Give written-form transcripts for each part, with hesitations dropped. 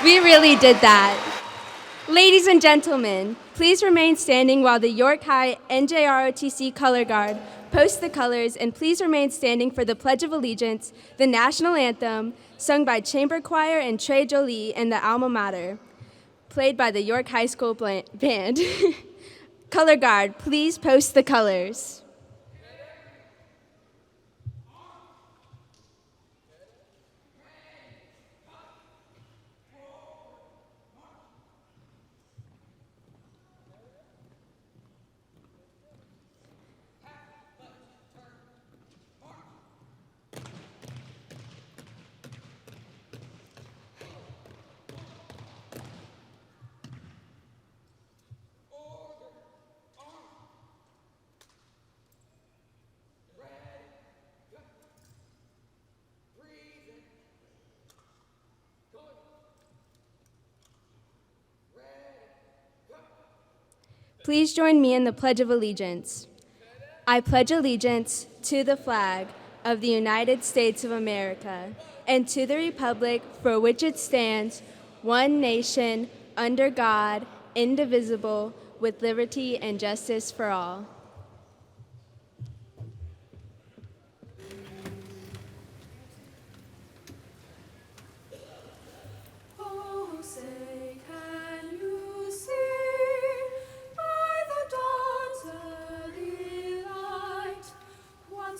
We really did that. Ladies and gentlemen, please remain standing while the York High NJROTC Color Guard posts the colors, and please remain standing for the Pledge of Allegiance, the national anthem, sung by Chamber Choir and Trey Jolie and the Alma Mater, played by the York High School Band. Color Guard, please post the colors. Please join me in the Pledge of Allegiance. I pledge allegiance to the flag of the United States of America and to the republic for which it stands, one nation, under God, indivisible, with liberty and justice for all.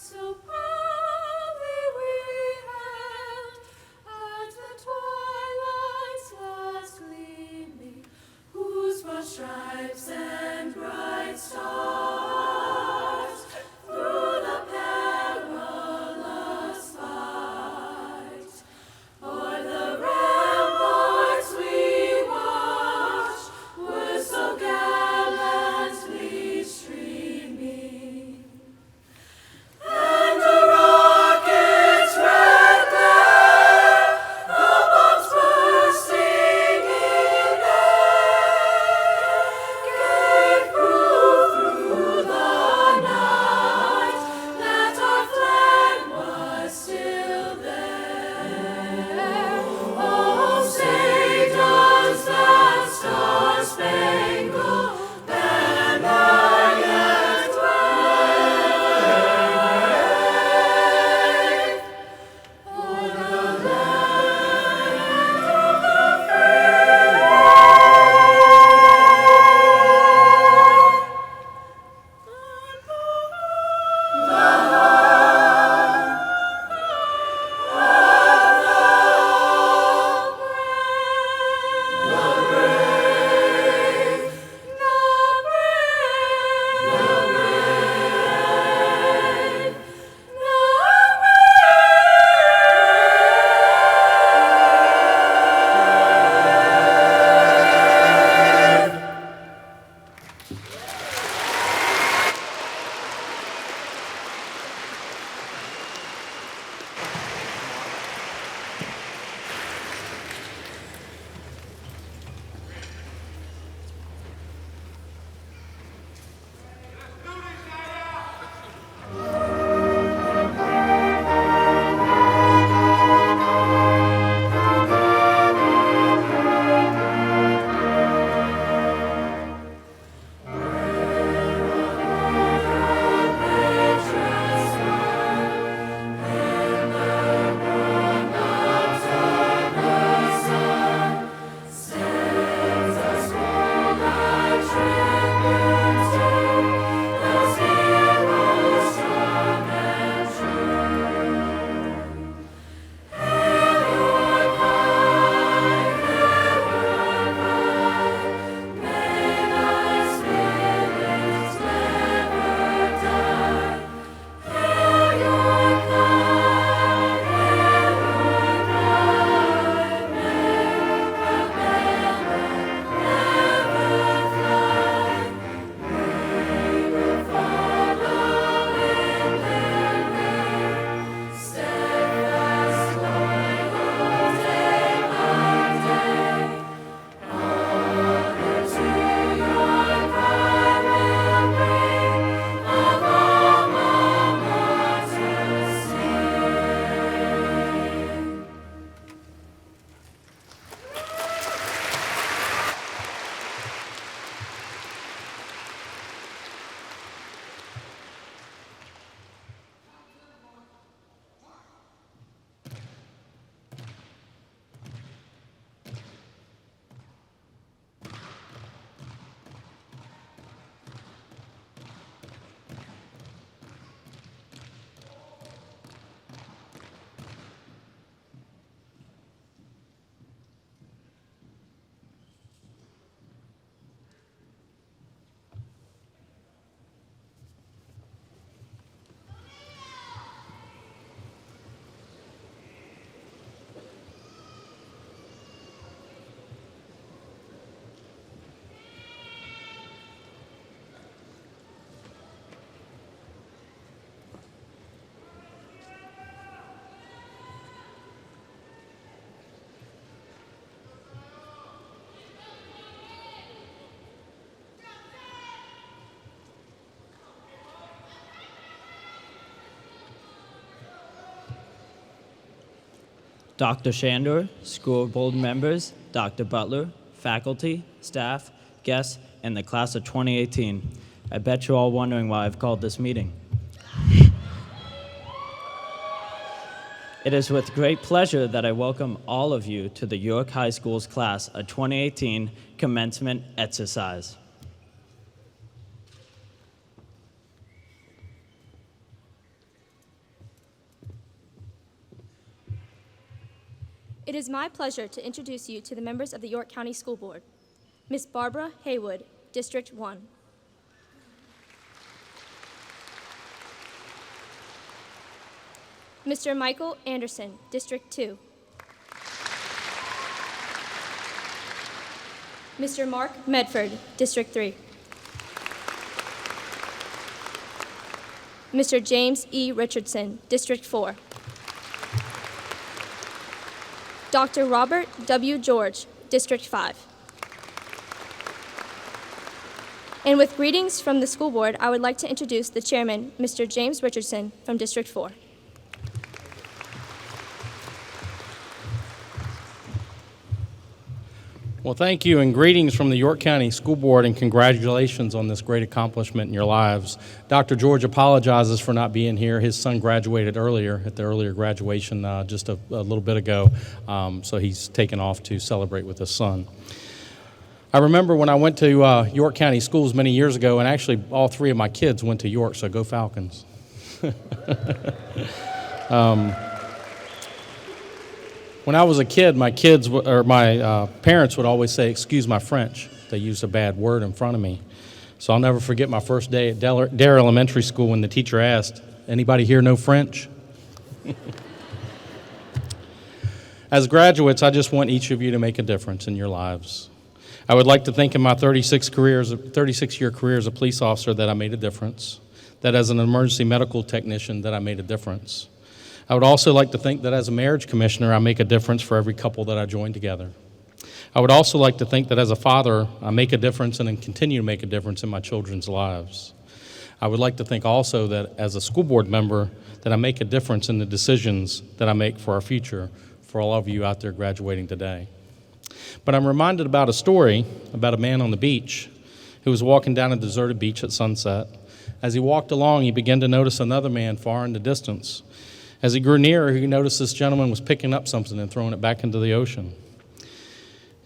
So proudly we hailed at the twilight's last gleaming, whose broad stripes and bright stars Dr. Shandor, school board members, Dr. Butler, faculty, staff, guests, and the class of 2018. I bet you're all wondering why I've called this meeting. It is with great pleasure that I welcome all of you to the York High School's class of 2018 commencement exercise. It is my pleasure to introduce you to the members of the York County School Board. Ms. Barbara Haywood, District 1. Mr. Michael Anderson, District 2. Mr. Mark Medford, District 3. Mr. James E. Richardson, District 4. Dr. Robert W. George, District 5. And with greetings from the school board, I would like to introduce the chairman, Mr. James Richardson, from District 4. Well, thank you, and greetings from the York County School Board, and congratulations on this great accomplishment in your lives. Dr. George apologizes for not being here. His son graduated earlier, at the earlier graduation just a little bit ago, so he's taken off to celebrate with his son. I remember when I went to York County schools many years ago, and actually all three of my kids went to York, so go Falcons. When I was a kid, my parents would always say, "Excuse my French." They used a bad word in front of me. So I'll never forget my first day at Dare Elementary School when the teacher asked, "Anybody here know French?" As graduates, I just want each of you to make a difference in your lives. I would like to think in my 36-year career as a police officer that I made a difference, that as an emergency medical technician that I made a difference. I would also like to think that as a marriage commissioner, I make a difference for every couple that I join together. I would also like to think that as a father, I make a difference and continue to make a difference in my children's lives. I would like to think also that as a school board member, that I make a difference in the decisions that I make for our future, for all of you out there graduating today. But I'm reminded about a story about a man on the beach who was walking down a deserted beach at sunset. As he walked along, he began to notice another man far in the distance. As he grew nearer, he noticed this gentleman was picking up something and throwing it back into the ocean.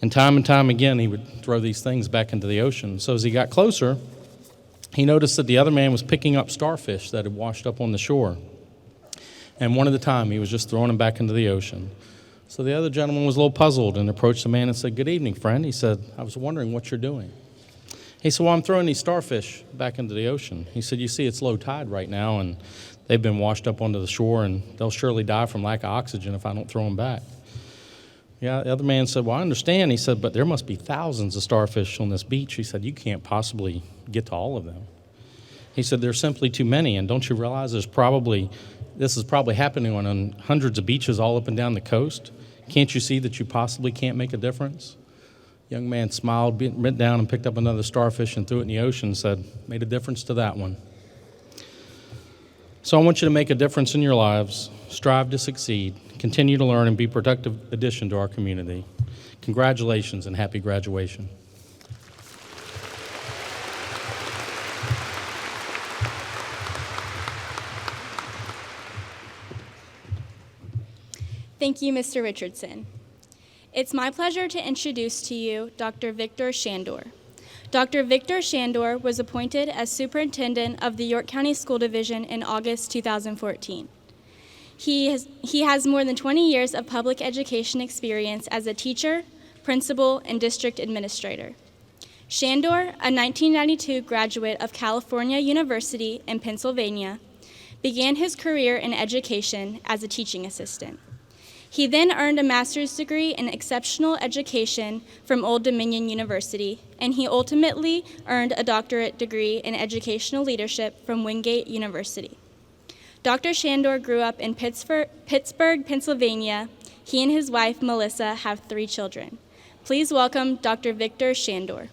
And time again, he would throw these things back into the ocean. So as he got closer, he noticed that the other man was picking up starfish that had washed up on the shore. And one at a time, he was just throwing them back into the ocean. So the other gentleman was a little puzzled and approached the man and said, "Good evening, friend." He said, "I was wondering what you're doing." He said, "Well, I'm throwing these starfish back into the ocean." He said, "You see, it's low tide right now, and they've been washed up onto the shore, and they'll surely die from lack of oxygen if I don't throw them back." Yeah, the other man said, "Well, I understand." He said, "But there must be thousands of starfish on this beach." He said, "You can't possibly get to all of them." He said, "There's simply too many, and don't you realize this is probably happening on hundreds of beaches all up and down the coast? Can't you see that you possibly can't make a difference?" The young man smiled, bent down, and picked up another starfish and threw it in the ocean and said, "Made a difference to that one." So I want you to make a difference in your lives, strive to succeed, continue to learn, and be a productive addition to our community. Congratulations and happy graduation. Thank you, Mr. Richardson. It's my pleasure to introduce to you Dr. Victor Shandor. Dr. Victor Shandor was appointed as Superintendent of the York County School Division in August 2014. He has more than 20 years of public education experience as a teacher, principal, and district administrator. Shandor, a 1992 graduate of California University in Pennsylvania, began his career in education as a teaching assistant. He then earned a master's degree in exceptional education from Old Dominion University, and he ultimately earned a doctorate degree in educational leadership from Wingate University. Dr. Shandor grew up in Pittsburgh, Pennsylvania. He and his wife, Melissa, have 3 children. Please welcome Dr. Victor Shandor.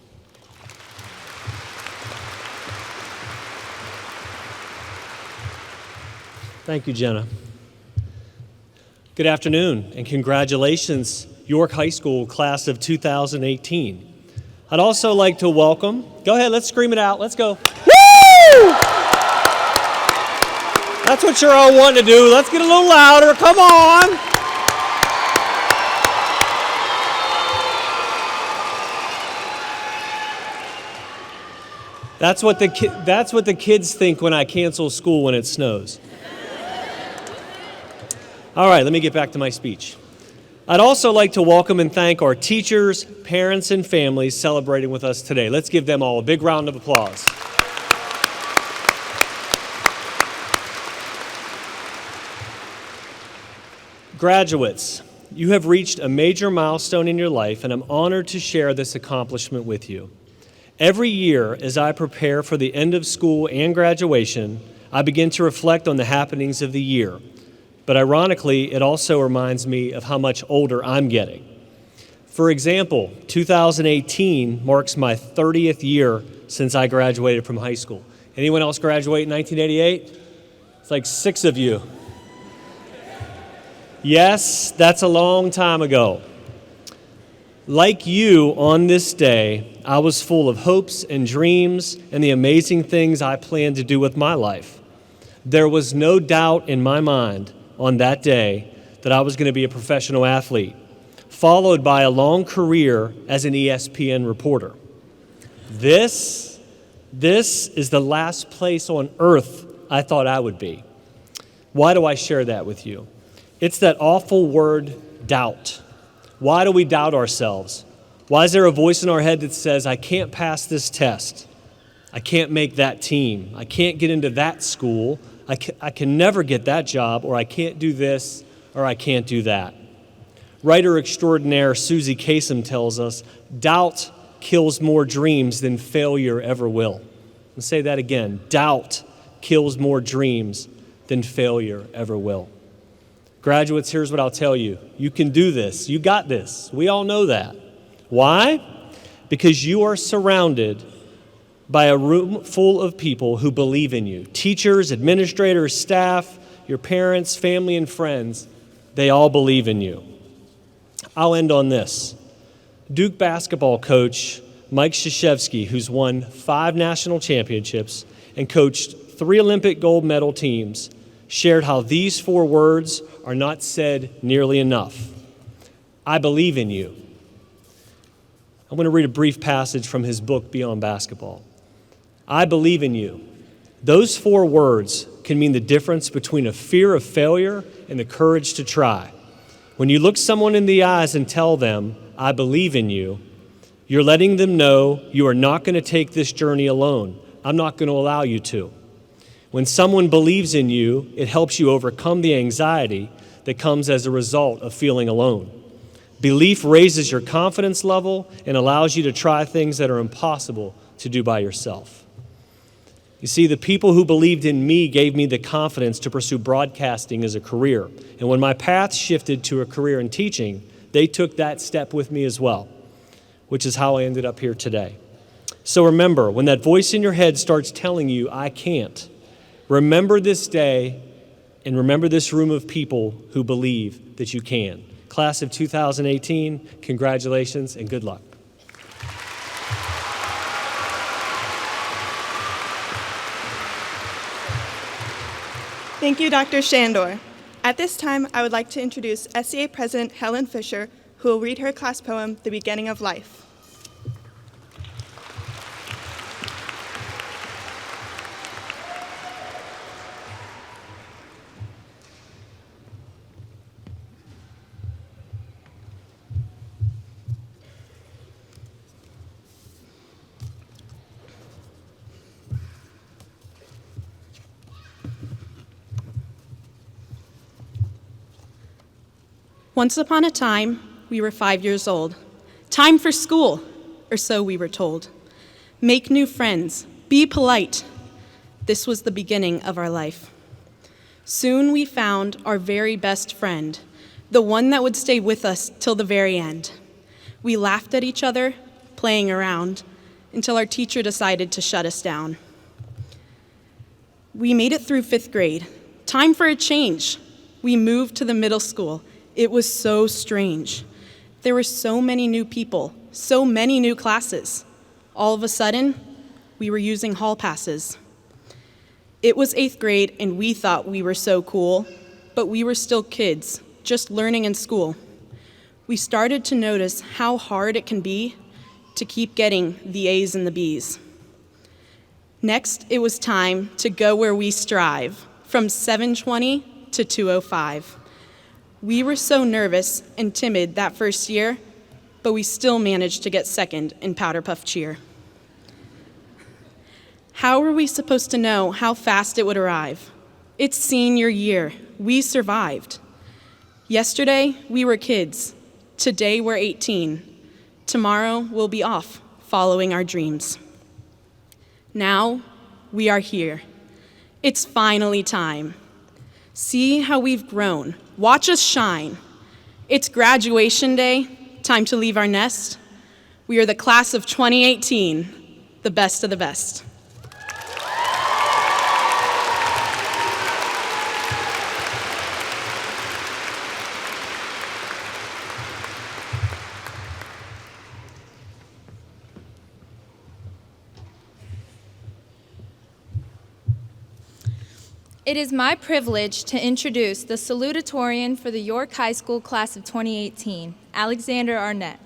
Thank you, Jenna. Good afternoon, and congratulations, York High School class of 2018. I'd also like to welcome, go ahead, let's scream it out, let's go. Woo! That's what you're all wanting to do. Let's get a little louder, come on. That's what the kids think when I cancel school when it snows. All right, let me get back to my speech. I'd also like to welcome and thank our teachers, parents, and families celebrating with us today. Let's give them all a big round of applause. Graduates, you have reached a major milestone in your life, and I'm honored to share this accomplishment with you. Every year, as I prepare for the end of school and graduation, I begin to reflect on the happenings of the year. But ironically, it also reminds me of how much older I'm getting. For example, 2018 marks my 30th year since I graduated from high school. Anyone else graduate in 1988? It's like 6 of you. Yes, that's a long time ago. Like you, on this day, I was full of hopes and dreams and the amazing things I planned to do with my life. There was no doubt in my mind on that day that I was going to be a professional athlete, followed by a long career as an ESPN reporter. This is the last place on earth I thought I would be. Why do I share that with you? It's that awful word, doubt. Why do we doubt ourselves? Why is there a voice in our head that says, I can't pass this test, I can't make that team, I can't get into that school, I can never get that job, or I can't do this, or I can't do that. Writer extraordinaire Susie Kasem tells us, doubt kills more dreams than failure ever will. I'll say that again, doubt kills more dreams than failure ever will. Graduates, here's what I'll tell you. You can do this. You got this. We all know that. Why? Because you are surrounded by a room full of people who believe in you. Teachers, administrators, staff, your parents, family, and friends, they all believe in you. I'll end on this. Duke basketball coach Mike Krzyzewski, who's won 5 national championships and coached 3 Olympic gold medal teams, shared how these 4 words are not said nearly enough. I believe in you. I'm going to read a brief passage from his book, Beyond Basketball. I believe in you. Those 4 words can mean the difference between a fear of failure and the courage to try. When you look someone in the eyes and tell them, I believe in you, you're letting them know you are not going to take this journey alone. I'm not going to allow you to. When someone believes in you, it helps you overcome the anxiety that comes as a result of feeling alone. Belief raises your confidence level and allows you to try things that are impossible to do by yourself. You see, the people who believed in me gave me the confidence to pursue broadcasting as a career. And when my path shifted to a career in teaching, they took that step with me as well, which is how I ended up here today. So remember, when that voice in your head starts telling you, I can't, remember this day and remember this room of people who believe that you can. Class of 2018, congratulations and good luck. Thank you, Dr. Shandor. At this time, I would like to introduce SCA President Helen Fisher, who will read her class poem, The Beginning of Life. Once upon a time, we were 5 years old. Time for school, or so we were told. Make new friends, be polite. This was the beginning of our life. Soon we found our very best friend, the one that would stay with us till the very end. We laughed at each other, playing around, until our teacher decided to shut us down. We made it through 5th grade. Time for a change. We moved to the middle school, It was so strange. There were so many new people, so many new classes. All of a sudden, we were using hall passes. It was 8th grade, and we thought we were so cool, but we were still kids, just learning in school. We started to notice how hard it can be to keep getting the A's and the B's. Next, it was time to go where we strive, from 720 to 205. We were so nervous and timid that first year, but we still managed to get second in Powder Puff Cheer. How were we supposed to know how fast it would arrive? It's senior year. We survived. Yesterday, we were kids. Today, we're 18. Tomorrow, we'll be off, following our dreams. Now, we are here. It's finally time. See how we've grown. Watch us shine. It's graduation day, time to leave our nest. We are the class of 2018, the best of the best. It is my privilege to introduce the Salutatorian for the York High School Class of 2018, Alexander Arnett.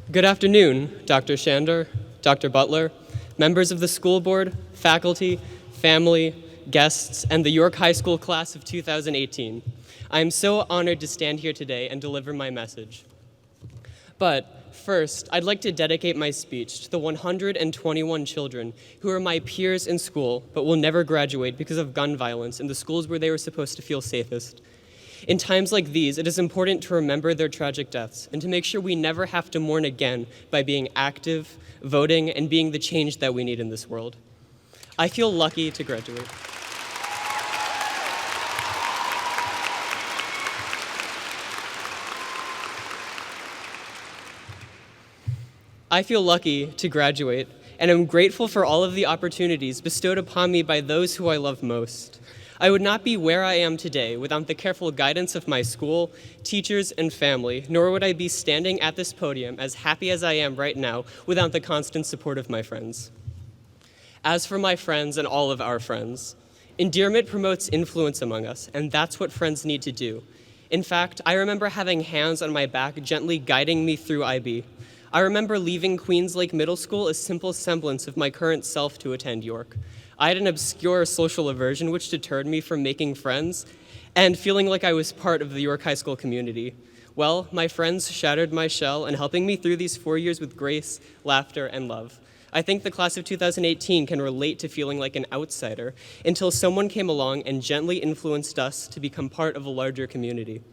Good afternoon, Dr. Shandor, Dr. Butler, members of the school board, faculty, family, guests, and the York High School Class of 2018. I am so honored to stand here today and deliver my message. But first, I'd like to dedicate my speech to the 121 children who are my peers in school but will never graduate because of gun violence in the schools where they were supposed to feel safest. In times like these, it is important to remember their tragic deaths and to make sure we never have to mourn again by being active, voting, and being the change that we need in this world. I feel lucky to graduate. I feel lucky to graduate, and I'm grateful for all of the opportunities bestowed upon me by those who I love most. I would not be where I am today without the careful guidance of my school, teachers, and family, nor would I be standing at this podium as happy as I am right now without the constant support of my friends. As for my friends and all of our friends, endearment promotes influence among us, and that's what friends need to do. In fact, I remember having hands on my back gently guiding me through IB. I remember leaving Queens Lake Middle School a simple semblance of my current self to attend York. I had an obscure social aversion which deterred me from making friends and feeling like I was part of the York High School community. Well, my friends shattered my shell and helping me through these 4 years with grace, laughter, and love. I think the class of 2018 can relate to feeling like an outsider until someone came along and gently influenced us to become part of a larger community.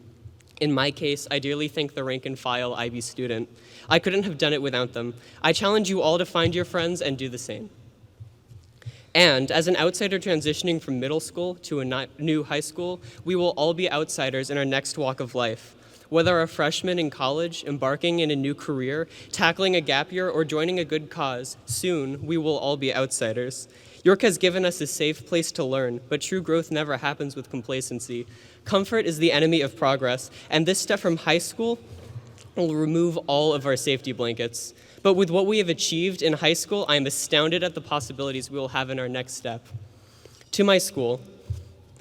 In my case, I dearly thank the rank and file IB student. I couldn't have done it without them. I challenge you all to find your friends and do the same. And as an outsider transitioning from middle school to a new high school, we will all be outsiders in our next walk of life. Whether a freshman in college, embarking in a new career, tackling a gap year, or joining a good cause, soon we will all be outsiders. York has given us a safe place to learn, but true growth never happens with complacency. Comfort is the enemy of progress, and this step from high school will remove all of our safety blankets. But with what we have achieved in high school, I am astounded at the possibilities we will have in our next step. To my school,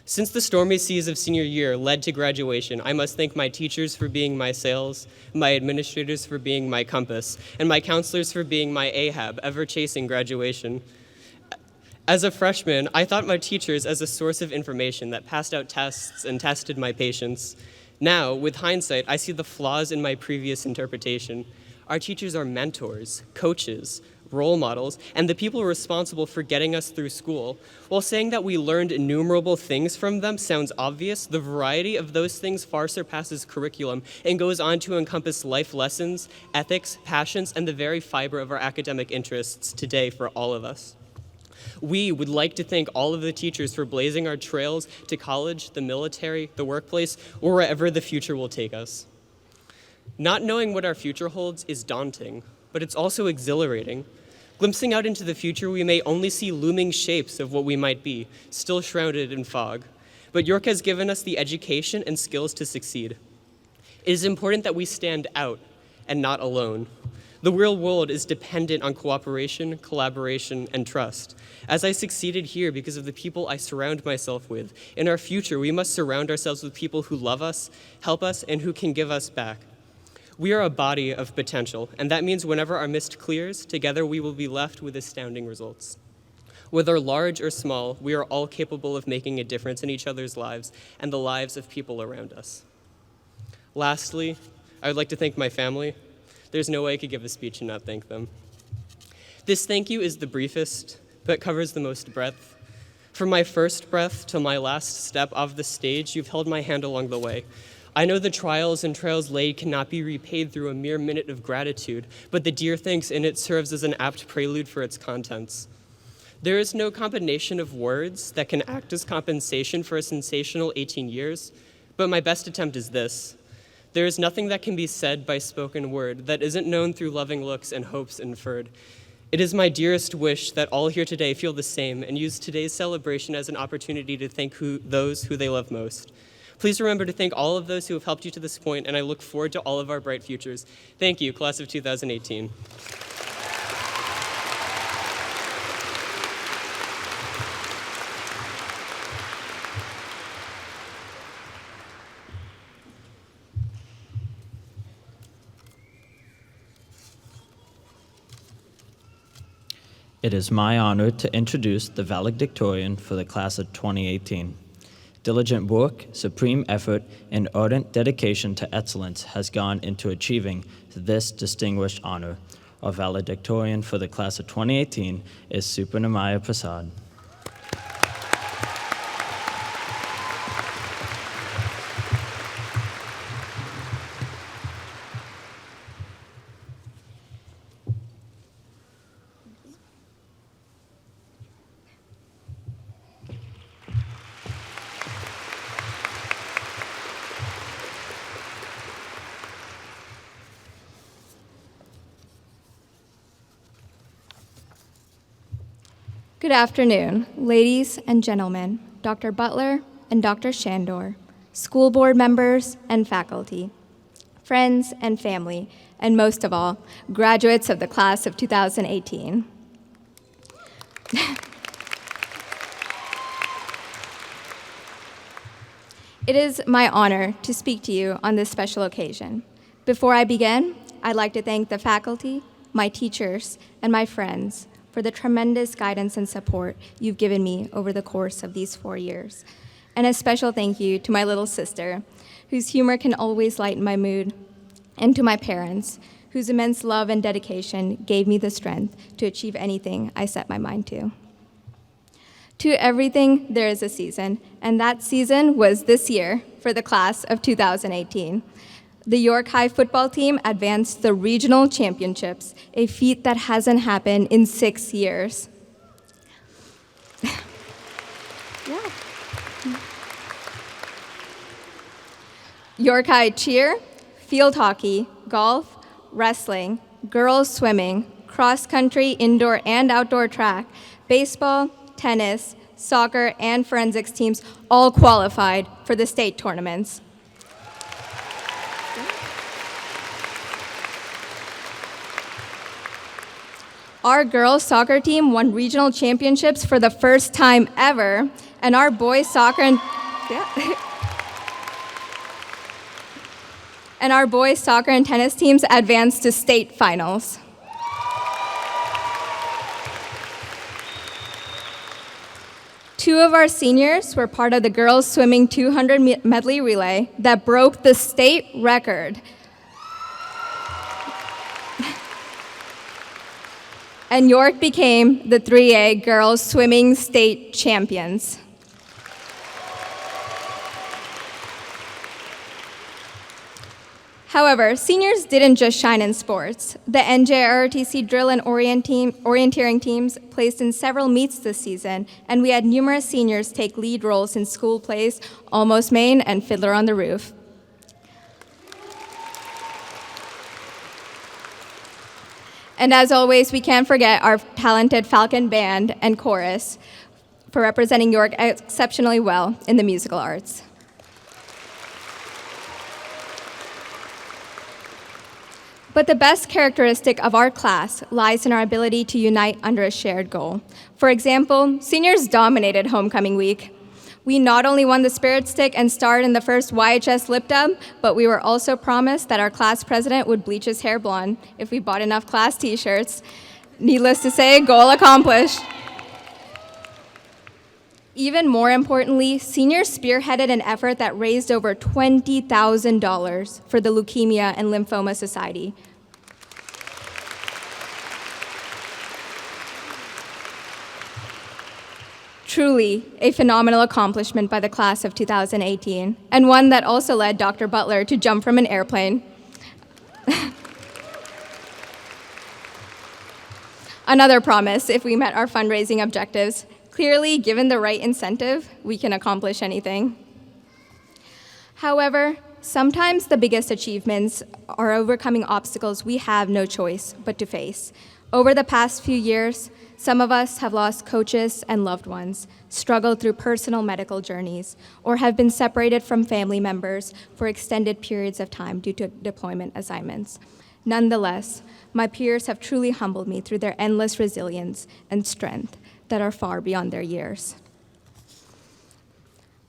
since the stormy seas of senior year led to graduation, I must thank my teachers for being my sails, my administrators for being my compass, and my counselors for being my Ahab, ever chasing graduation. As a freshman, I thought my teachers as a source of information that passed out tests and tested my patience. Now, with hindsight, I see the flaws in my previous interpretation. Our teachers are mentors, coaches, role models, and the people responsible for getting us through school. While saying that we learned innumerable things from them sounds obvious, the variety of those things far surpasses curriculum and goes on to encompass life lessons, ethics, passions, and the very fiber of our academic interests today for all of us. We would like to thank all of the teachers for blazing our trails to college, the military, the workplace, or wherever the future will take us. Not knowing what our future holds is daunting, but it's also exhilarating. Glimpsing out into the future, we may only see looming shapes of what we might be, still shrouded in fog. But York has given us the education and skills to succeed. It is important that we stand out and not alone. The real world is dependent on cooperation, collaboration, and trust. As I succeeded here because of the people I surround myself with, in our future, we must surround ourselves with people who love us, help us, and who can give us back. We are a body of potential, and that means whenever our mist clears, together we will be left with astounding results. Whether large or small, we are all capable of making a difference in each other's lives and the lives of people around us. Lastly, I would like to thank my family. There's no way I could give a speech and not thank them. This thank you is the briefest, but covers the most breadth. From my first breath to my last step off the stage, you've held my hand along the way. I know the trials and trails laid cannot be repaid through a mere minute of gratitude, but the dear thanks in it serves as an apt prelude for its contents. There is no combination of words that can act as compensation for a sensational 18 years, but my best attempt is this. There is nothing that can be said by spoken word that isn't known through loving looks and hopes inferred. It is my dearest wish that all here today feel the same and use today's celebration as an opportunity to thank those who they love most. Please remember to thank all of those who have helped you to this point, and I look forward to all of our bright futures. Thank you, class of 2018. It is my honor to introduce the valedictorian for the class of 2018. Diligent work, supreme effort, and ardent dedication to excellence has gone into achieving this distinguished honor. Our valedictorian for the class of 2018 is Supernamaya Prasad. Good afternoon, ladies and gentlemen, Dr. Butler and Dr. Shandor, school board members and faculty, friends and family, and most of all, graduates of the class of 2018. It is my honor to speak to you on this special occasion. Before I begin, I'd like to thank the faculty, my teachers, and my friends for the tremendous guidance and support you've given me over the course of these 4 years. And a special thank you to my little sister, whose humor can always lighten my mood, and to my parents, whose immense love and dedication gave me the strength to achieve anything I set my mind to. To everything, there is a season, and that season was this year for the class of 2018. The York High football team advanced the regional championships, a feat that hasn't happened in 6 years. Yeah. York High cheer, field hockey, golf, wrestling, girls swimming, cross-country, indoor and outdoor track, baseball, tennis, soccer, and forensics teams all qualified for the state tournaments. Our girls soccer team won regional championships for the first time ever, and our boys soccer and tennis teams advanced to state finals. Two of our seniors were part of the girls swimming 200 medley relay that broke the state record. and York became the 3A girls swimming state champions. However, seniors didn't just shine in sports. The NJROTC drill and orienteering teams placed in several meets this season, and we had numerous seniors take lead roles in school plays Almost Maine and Fiddler on the Roof. And as always, we can't forget our talented Falcon Band and Chorus for representing York exceptionally well in the musical arts. But the best characteristic of our class lies in our ability to unite under a shared goal. For example, seniors dominated homecoming week. We not only won the Spirit Stick and starred in the first YHS lip dub, but we were also promised that our class president would bleach his hair blonde if we bought enough class t-shirts. Needless to say, goal accomplished. Even more importantly, seniors spearheaded an effort that raised over $20,000 for the Leukemia and Lymphoma Society. Truly a phenomenal accomplishment by the class of 2018, and one that also led Dr. Butler to jump from an airplane. Another promise if we met our fundraising objectives. Clearly, given the right incentive, we can accomplish anything. However, sometimes the biggest achievements are overcoming obstacles we have no choice but to face. Over the past few years, some of us have lost coaches and loved ones, struggled through personal medical journeys, or have been separated from family members for extended periods of time due to deployment assignments. Nonetheless, my peers have truly humbled me through their endless resilience and strength that are far beyond their years.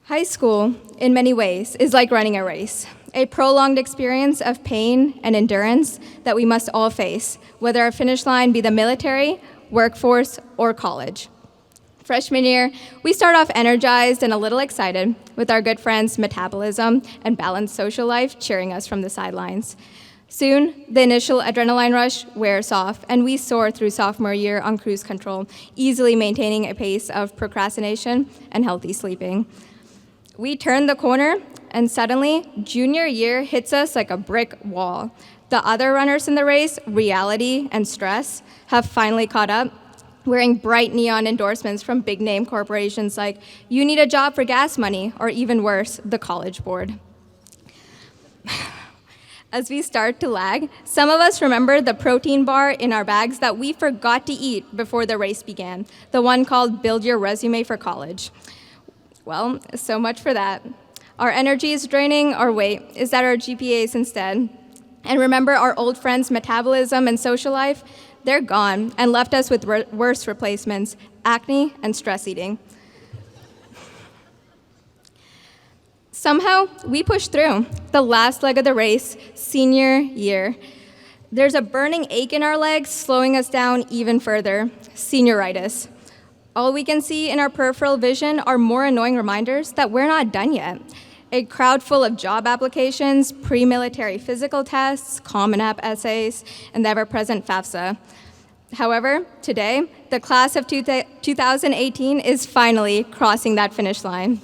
High school, in many ways, is like running a race, a prolonged experience of pain and endurance that we must all face, whether our finish line be the military, workforce, or college. Freshman year, we start off energized and a little excited with our good friends Metabolism and Balanced Social Life cheering us from the sidelines. Soon, the initial adrenaline rush wears off, and we soar through sophomore year on cruise control, easily maintaining a pace of procrastination and healthy sleeping. We turn the corner, and suddenly, junior year hits us like a brick wall. The other runners in the race, reality and stress, have finally caught up, wearing bright neon endorsements from big-name corporations like, "You need a job for gas money," or even worse, the College Board. As we start to lag, some of us remember the protein bar in our bags that we forgot to eat before the race began, the one called Build Your Resume for College. Well, so much for that. Our energy is draining, our weight is at our GPAs instead. And remember our old friends Metabolism and Social Life? They're gone and left us with worse replacements, acne and stress eating. Somehow, we pushed through the last leg of the race, senior year. There's a burning ache in our legs, slowing us down even further, senioritis. All we can see in our peripheral vision are more annoying reminders that we're not done yet. A crowd full of job applications, pre-military physical tests, Common App essays, and the ever-present FAFSA. However, today, the class of 2018 is finally crossing that finish line.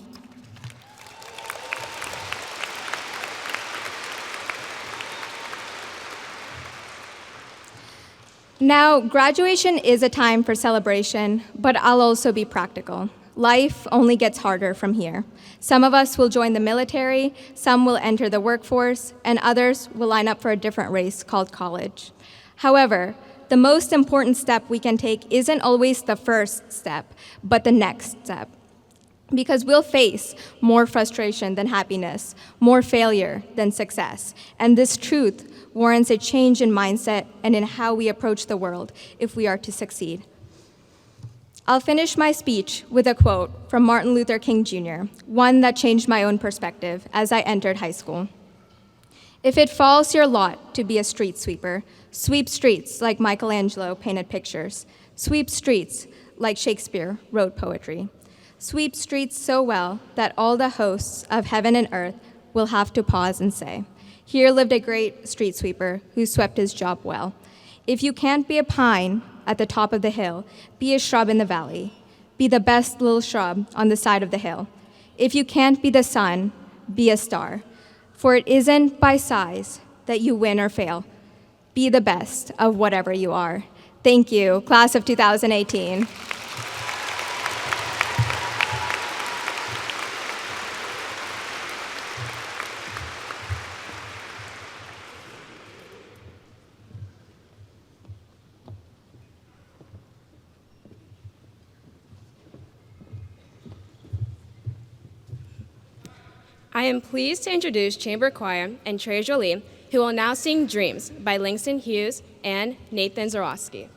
Now, graduation is a time for celebration, but I'll also be practical. Life only gets harder from here. Some of us will join the military, some will enter the workforce, and others will line up for a different race called college. However, the most important step we can take isn't always the first step, but the next step. Because we'll face more frustration than happiness, more failure than success, and this truth warrants a change in mindset and in how we approach the world if we are to succeed. I'll finish my speech with a quote from Martin Luther King Jr., one that changed my own perspective as I entered high school. "If it falls your lot to be a street sweeper, sweep streets like Michelangelo painted pictures. Sweep streets like Shakespeare wrote poetry. Sweep streets so well that all the hosts of heaven and earth will have to pause and say, 'Here lived a great street sweeper who swept his job well.' If you can't be a pine at the top of the hill. Be a shrub in the valley. Be the best little shrub on the side of the hill. If you can't be the sun, be a star. For it isn't by size that you win or fail. Be the best of whatever you are. Thank you, class of 2018. I am pleased to introduce Chamber Choir and Trey Jolie, who will now sing Dreams by Langston Hughes and Nathan Zarowski.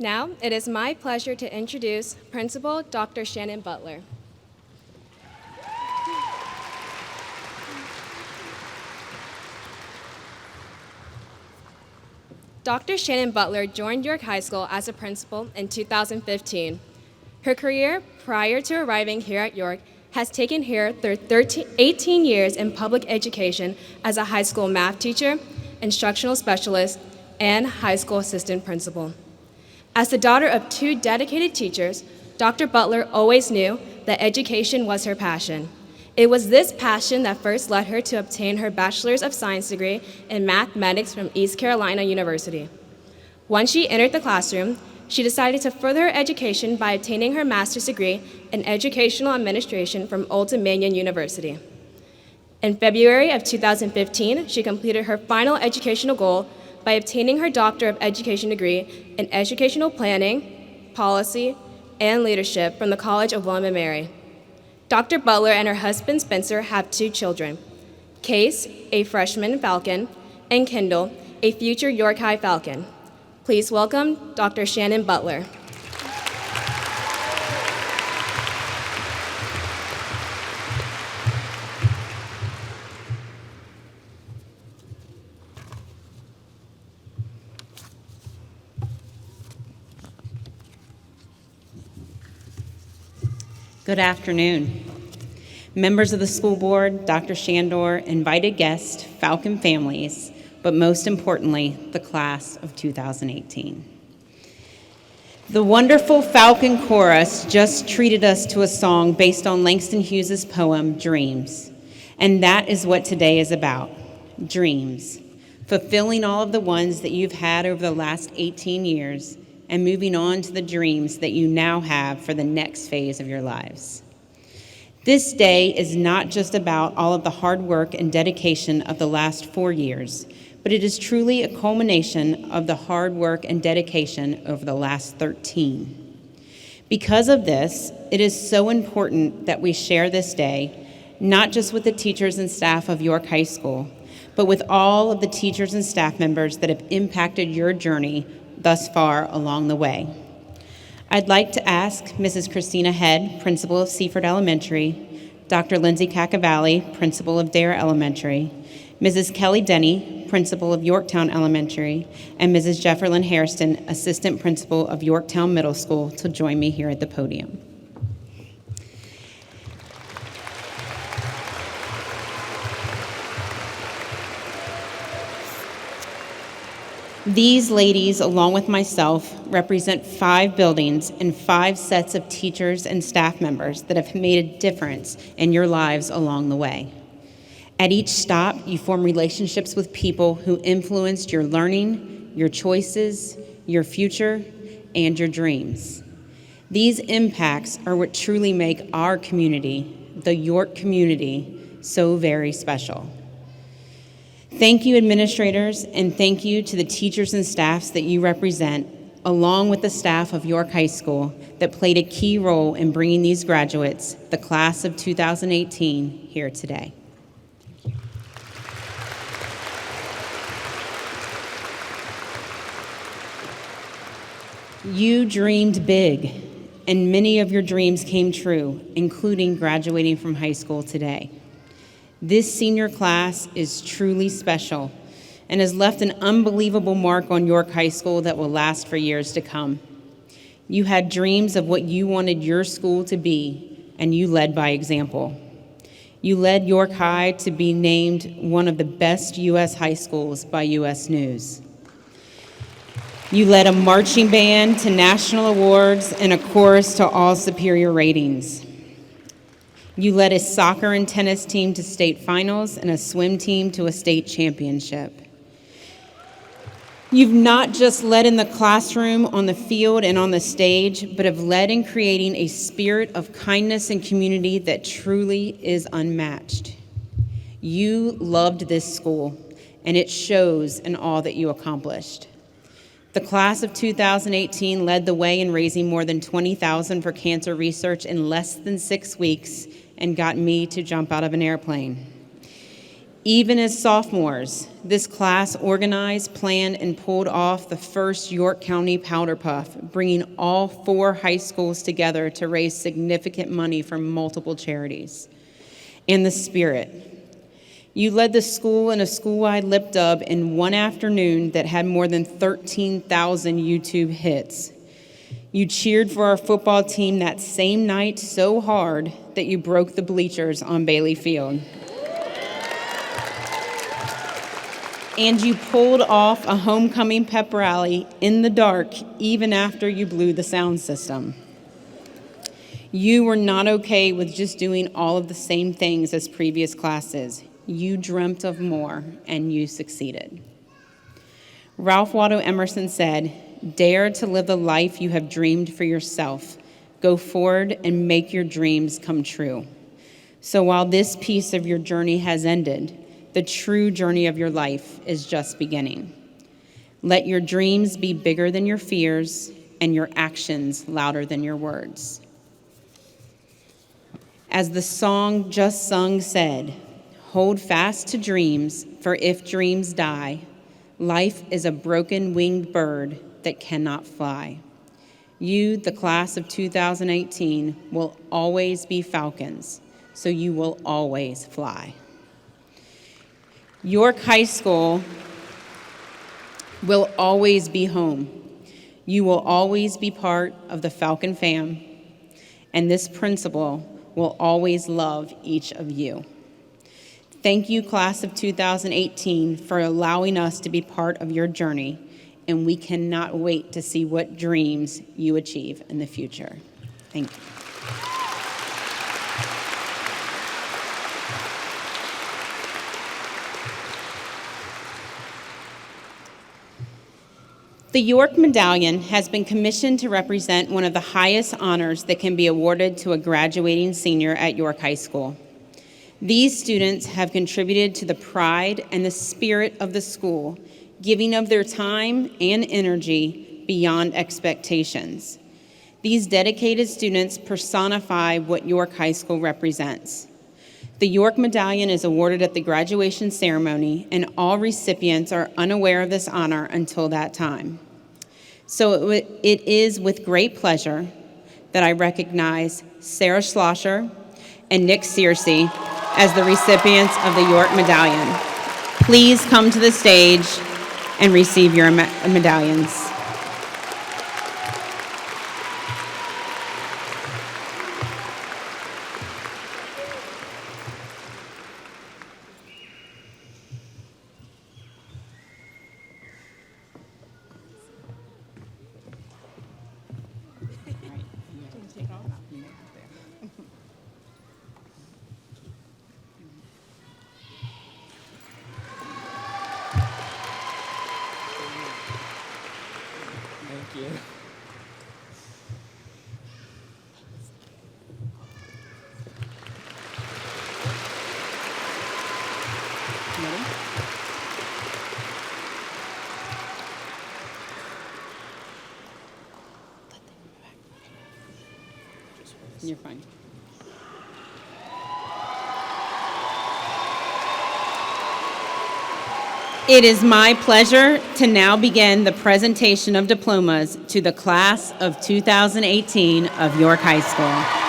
Now, it is my pleasure to introduce Principal Dr. Shannon Butler. Dr. Shannon Butler joined York High School as a principal in 2015. Her career prior to arriving here at York has taken her through 18 years in public education as a high school math teacher, instructional specialist, and high school assistant principal. As the daughter of two dedicated teachers, Dr. Butler always knew that education was her passion. It was this passion that first led her to obtain her Bachelor's of Science degree in mathematics from East Carolina University. Once she entered the classroom, she decided to further her education by obtaining her master's degree in educational administration from Old Dominion University. In February of 2015, she completed her final educational goal by obtaining her Doctor of Education degree in Educational Planning, Policy, and Leadership from the College of William & Mary. Dr. Butler and her husband Spencer have two children, Case, a freshman Falcon, and Kendall, a future York High Falcon. Please welcome Dr. Shannon Butler. Good afternoon. Members of the school board, Dr. Shandor, invited guests, Falcon families, but most importantly, the class of 2018. The wonderful Falcon Chorus just treated us to a song based on Langston Hughes' poem, Dreams. And that is what today is about, dreams. Fulfilling all of the ones that you've had over the last 18 years and moving on to the dreams that you now have for the next phase of your lives. This day is not just about all of the hard work and dedication of the last 4 years, but it is truly a culmination of the hard work and dedication over the last 13. Because of this, it is so important that we share this day, not just with the teachers and staff of York High School, but with all of the teachers and staff members that have impacted your journey thus far along the way. I'd like to ask Mrs. Christina Head, principal of Seaford Elementary, Dr. Lindsay Cacavalli, principal of Dare Elementary, Mrs. Kelly Denny, principal of Yorktown Elementary, and Mrs. Jefferlyn Hairston, assistant principal of Yorktown Middle School, to join me here at the podium. These ladies, along with myself, represent 5 buildings and 5 sets of teachers and staff members that have made a difference in your lives along the way. At each stop, you form relationships with people who influenced your learning, your choices, your future, and your dreams. These impacts are what truly make our community, the York community, so very special. Thank you, administrators, and thank you to the teachers and staffs that you represent, along with the staff of York High School that played a key role in bringing these graduates, the class of 2018, here today. You dreamed big, and many of your dreams came true, including graduating from high school today. This senior class is truly special and has left an unbelievable mark on York High School that will last for years to come. You had dreams of what you wanted your school to be, and you led by example. You led York High to be named one of the best U.S. high schools by U.S. News. You led a marching band to national awards and a chorus to all superior ratings. You led a soccer and tennis team to state finals and a swim team to a state championship. You've not just led in the classroom, on the field, and on the stage, but have led in creating a spirit of kindness and community that truly is unmatched. You loved this school, and it shows in all that you accomplished. The class of 2018 led the way in raising more than $20,000 for cancer research in less than 6 weeks and got me to jump out of an airplane. Even as sophomores, this class organized, planned, and pulled off the first York County Powder Puff, bringing all 4 high schools together to raise significant money for multiple charities. And the spirit. You led the school in a school-wide lip dub in one afternoon that had more than 13,000 YouTube hits. You cheered for our football team that same night so hard that you broke the bleachers on Bailey Field. And you pulled off a homecoming pep rally in the dark even after you blew the sound system. You were not okay with just doing all of the same things as previous classes. You dreamt of more, and you succeeded. Ralph Waldo Emerson said, "Dare to live the life you have dreamed for yourself. Go forward and make your dreams come true." So while this piece of your journey has ended, the true journey of your life is just beginning. Let your dreams be bigger than your fears and your actions louder than your words. As the song just sung said, hold fast to dreams, for if dreams die, life is a broken winged bird that cannot fly. You, the class of 2018, will always be falcons, so you will always fly. York High School will always be home. You will always be part of the Falcon fam, and this principal will always love each of you. Thank you, class of 2018, for allowing us to be part of your journey, and we cannot wait to see what dreams you achieve in the future. Thank you. The York Medallion has been commissioned to represent one of the highest honors that can be awarded to a graduating senior at York High School. These students have contributed to the pride and the spirit of the school, giving of their time and energy beyond expectations. These dedicated students personify what York High School represents. The York Medallion is awarded at the graduation ceremony, and all recipients are unaware of this honor until that time. So it is with great pleasure that I recognize Sarah Schlosser and Nick Searcy as the recipients of the York Medallion. Please come to the stage and receive your medallions. You're fine. It is my pleasure to now begin the presentation of diplomas to the class of 2018 of York High School.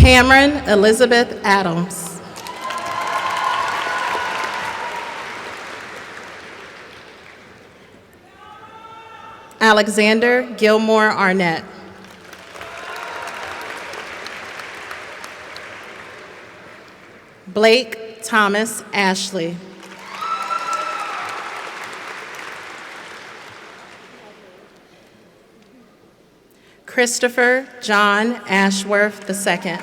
Cameron Elizabeth Adams. Alexander Gilmore Arnett. Blake Thomas Ashley. Christopher John Ashworth II.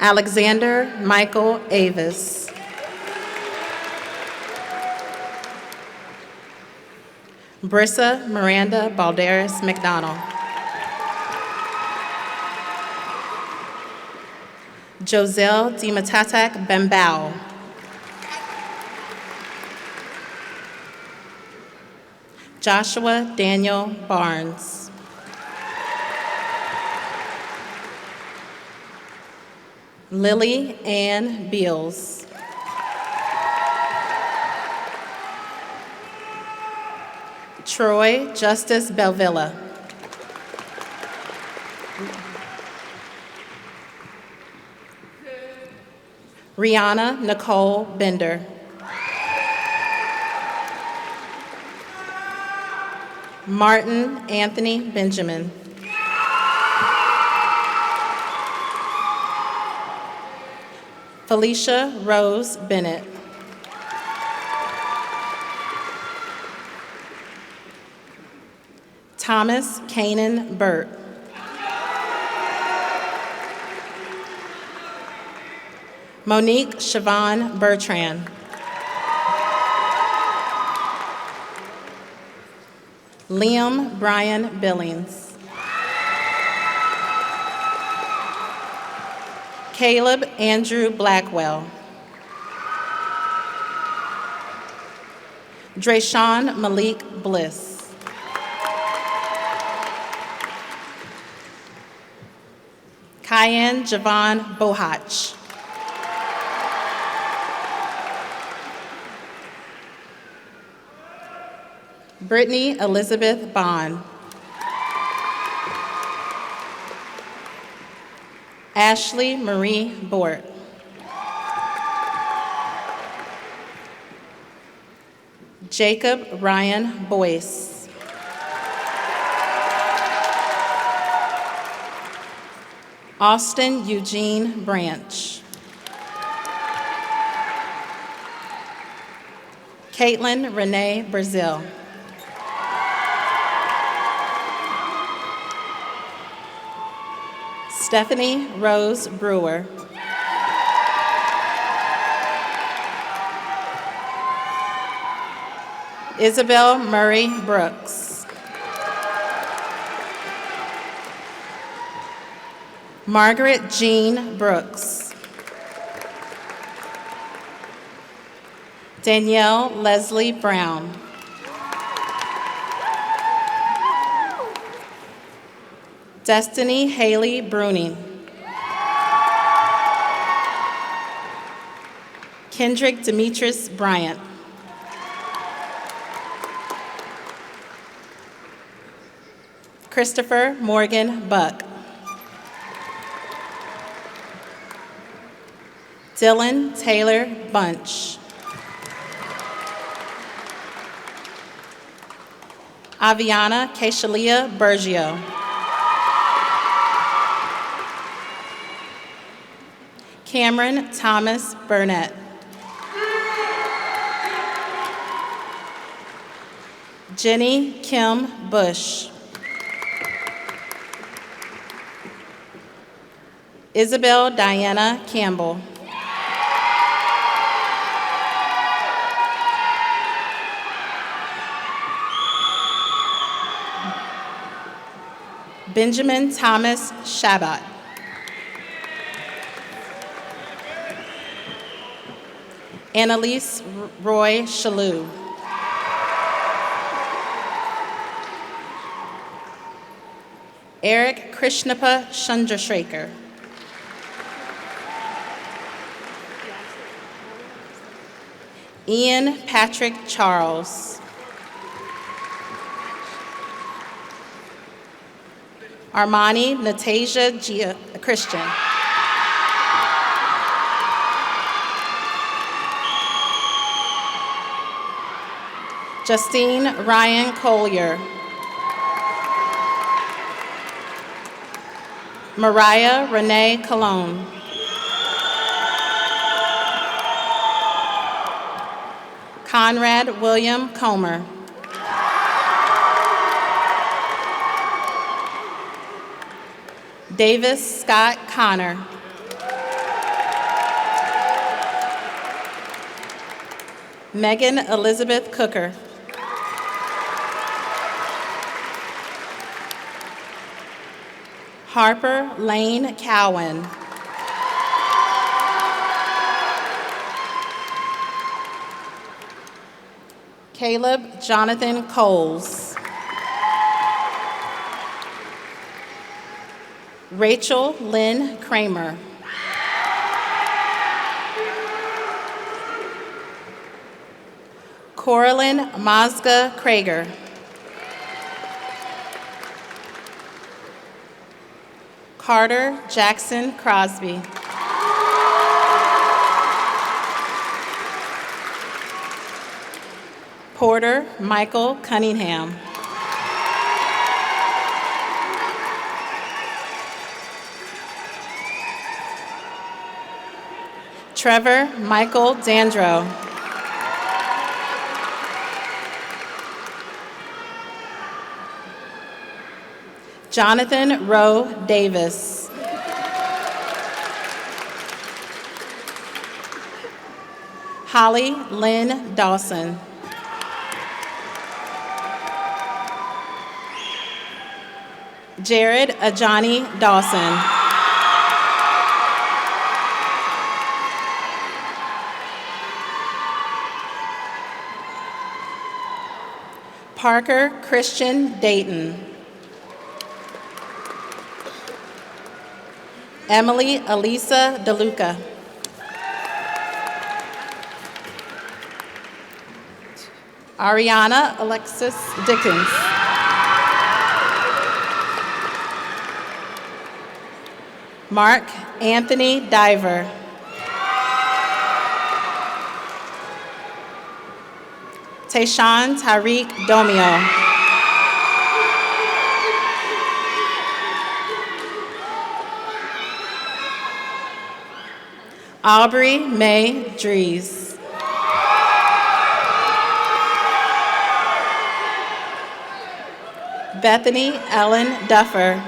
Alexander Michael Avis. Brissa Miranda Balderas McDonald. Joselle Dimatatak Bembao. Joshua Daniel Barnes. Lily Ann Beals. Troy Justice Belvilla. Rihanna Nicole Bender. Martin Anthony Benjamin. Felicia Rose Bennett. Thomas Kanan Burt. Monique Siobhan Bertrand. Liam Brian Billings. Caleb Andrew Blackwell. Drayshawn Malik Bliss. Kyan Javon Bohach. Brittany Elizabeth Bond. Ashley Marie Bort. Jacob Ryan Boyce. Austin Eugene Branch. Caitlin Renee Brazil. Stephanie Rose Brewer. Isabel Murray Brooks. Margaret Jean Brooks. Danielle Leslie Brown. Destiny Haley Bruning. Kendrick Demetrius Bryant. Christopher Morgan Buck. Dylan Taylor Bunch. Aviana Keishalia Bergio. Cameron Thomas Burnett. Jenny Kim Bush. Isabel Diana Campbell. Benjamin Thomas Shabbat. Annalise Roy Shalou. Eric Krishnapa Chandrasekhar. Ian Patrick Charles. Armani Natasia Christian. Justine Ryan Collier. Mariah Renee Colon. Conrad William Comer. Davis Scott Connor. Megan Elizabeth Cooker. Harper Lane Cowan. Caleb Jonathan Coles. Rachel Lynn Kramer. Coraline Mazga Krager. Carter Jackson Crosby. Porter Michael Cunningham. Trevor Michael Dandro. Jonathan Rowe Davis. Holly Lynn Dawson. Jared Ajani Dawson. Parker Christian Dayton. Emily Elisa DeLuca. Ariana Alexis Dickens. Mark Anthony Diver. Tayshawn Tyreek Domio. Aubrey May Dries. Bethany Ellen Duffer.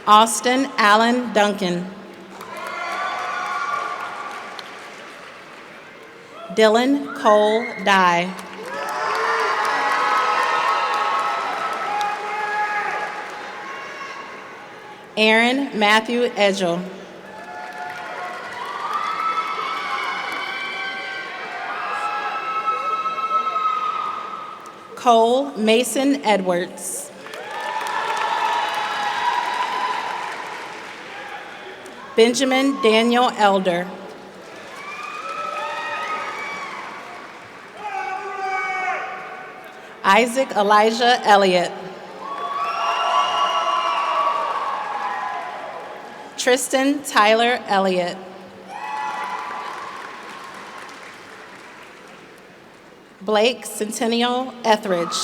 Austin Allen Duncan. Dylan Cole Dye. Aaron Matthew Edgel. Cole Mason Edwards. Benjamin Daniel Elder. Isaac Elijah Elliott. Tristan Tyler Elliott. Blake Centennial Etheridge.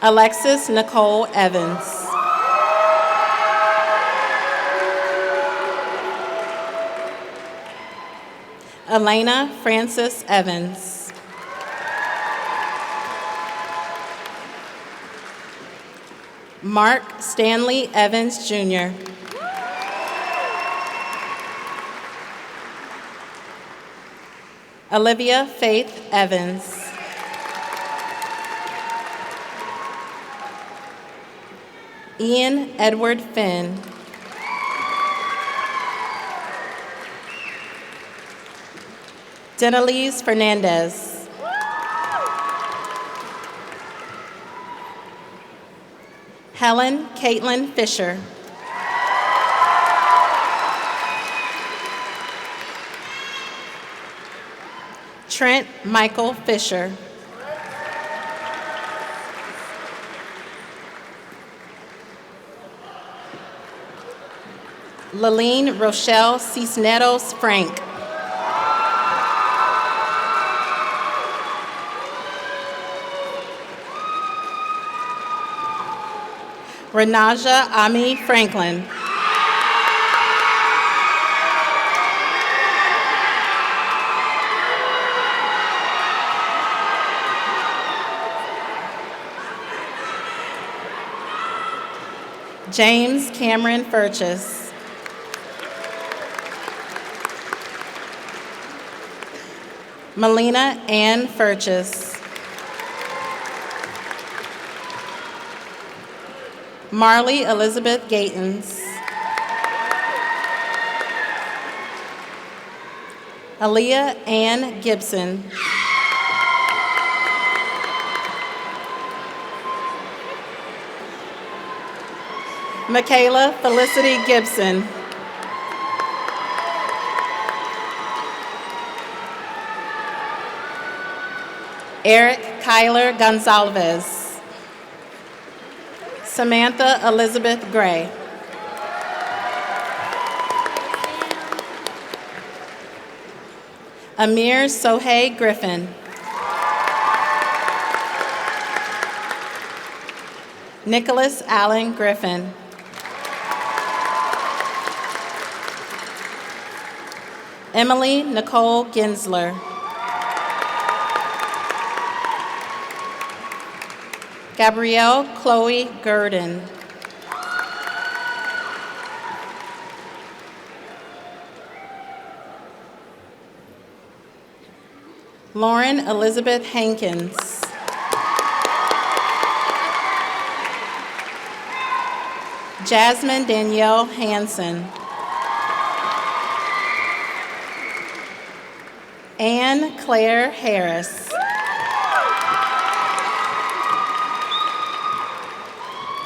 Alexis Nicole Evans. Elena Francis Evans. Mark Stanley Evans, Jr. Olivia Faith Evans. Ian Edward Finn. Denalise Fernandez. Helen Caitlin Fisher. Trent Michael Fisher. Laline Rochelle Cisneros Frank. Renaja Ami Franklin. James Cameron Furchess. Melina Ann Furchess. Marley Elizabeth Gatens. Aaliyah Ann Gibson. Michaela Felicity Gibson. Eric Kyler Gonsalves. Samantha Elizabeth Gray. Amir Sohei Griffin. Nicholas Allen Griffin. Emily Nicole Ginsler. Gabrielle Chloe Gurdon. Lauren Elizabeth Hankins. Jasmine Danielle Hansen. Anne Claire Harris.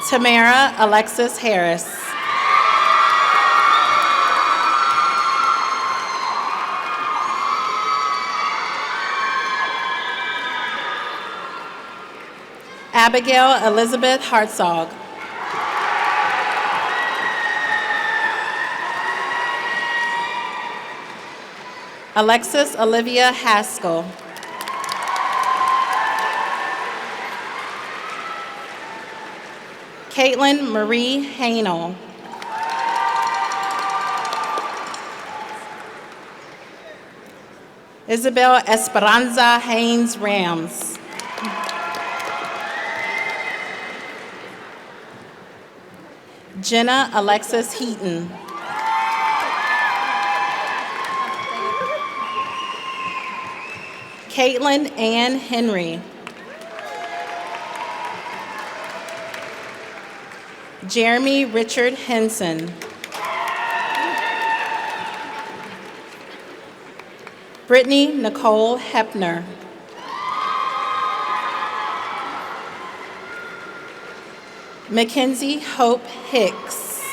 Tamara Alexis Harris. Abigail Elizabeth Hartzog. Alexis Olivia Haskell. Caitlin Marie Hanel. Isabel Esperanza Haynes Rams. Jenna Alexis Heaton. Caitlin Ann Henry. Jeremy Richard Henson. Brittany Nicole Hepner. Mackenzie Hope Hicks.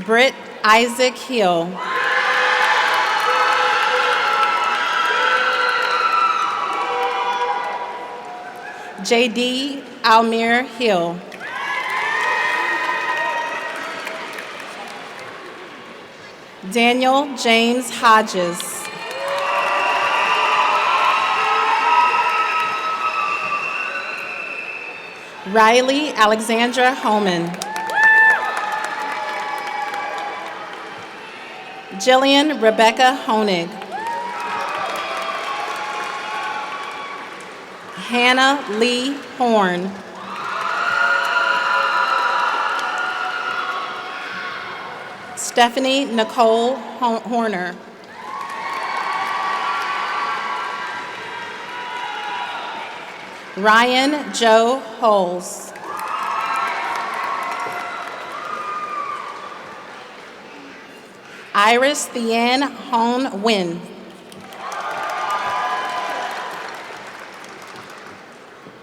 Britt Isaac Hill. J.D. Almir Hill. Daniel James Hodges. Riley Alexandra Homan. Jillian Rebecca Honig. Hannah Lee Horn. Stephanie Nicole Horner. Ryan Joe Holes. Iris Theanne Hone Wynn.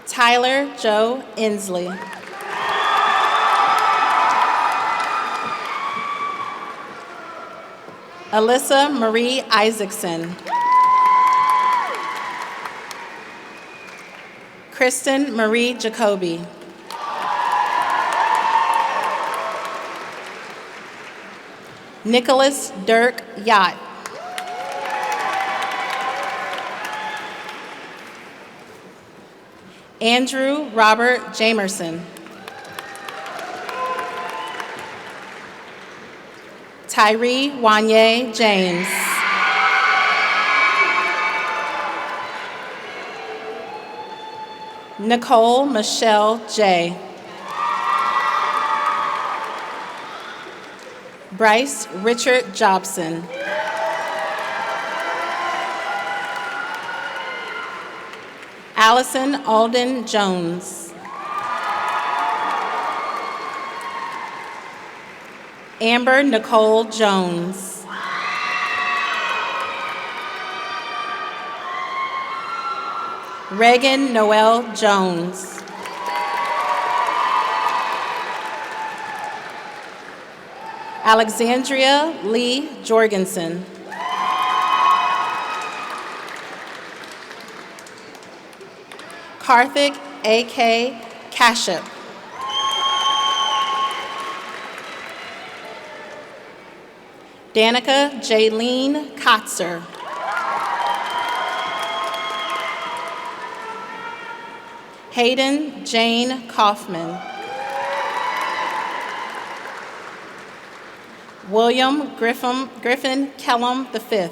Tyler Joe Inslee. Alyssa Marie Isaacson. Kristen Marie Jacoby. Nicholas Dirk Yacht. Andrew Robert Jamerson. Tyree Wanye James. Nicole Michelle J. Bryce Richard Jobson. Allison Alden Jones. Amber Nicole Jones. Reagan Noel Jones. Alexandria Lee Jorgensen. Karthik A.K. Kashyap. Danica Jaylene Kotzer. Hayden Jane Kaufman. William Griffin Kellum V.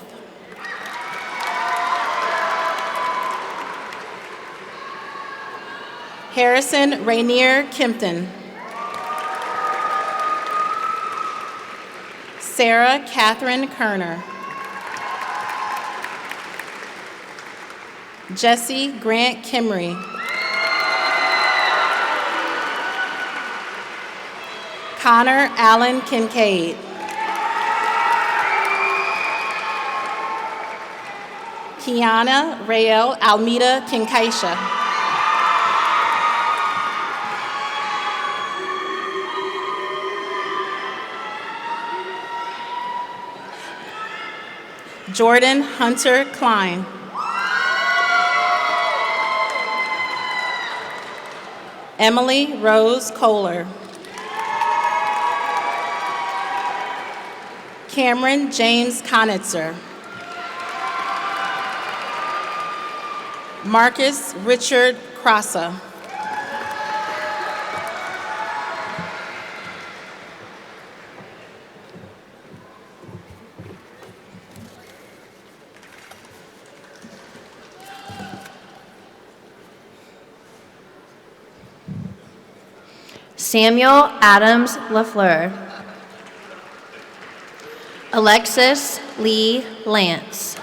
Harrison Rainier Kimpton. Sarah Catherine Kerner. Jesse Grant Kimry. Connor Allen Kincaid. Kiana Rael Almeida Kincaisha. Jordan Hunter Klein. Emily Rose Kohler. Cameron James Konitzer. Marcus Richard Crassa. Samuel Adams LaFleur. Alexis Lee Lance.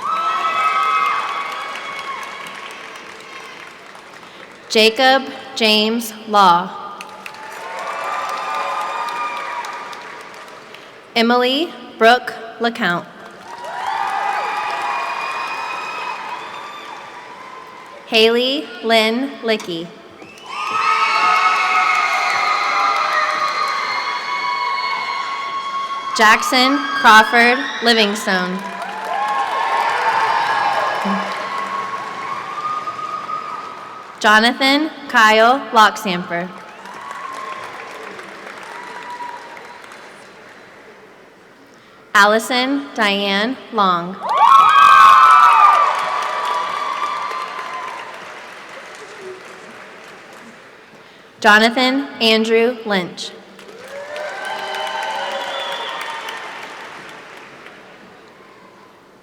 Jacob James Law. Emily Brooke LeCount. Haley Lynn Lickey. Jackson Crawford Livingstone. Jonathan Kyle Locksamper. Allison Diane Long. Jonathan Andrew Lynch.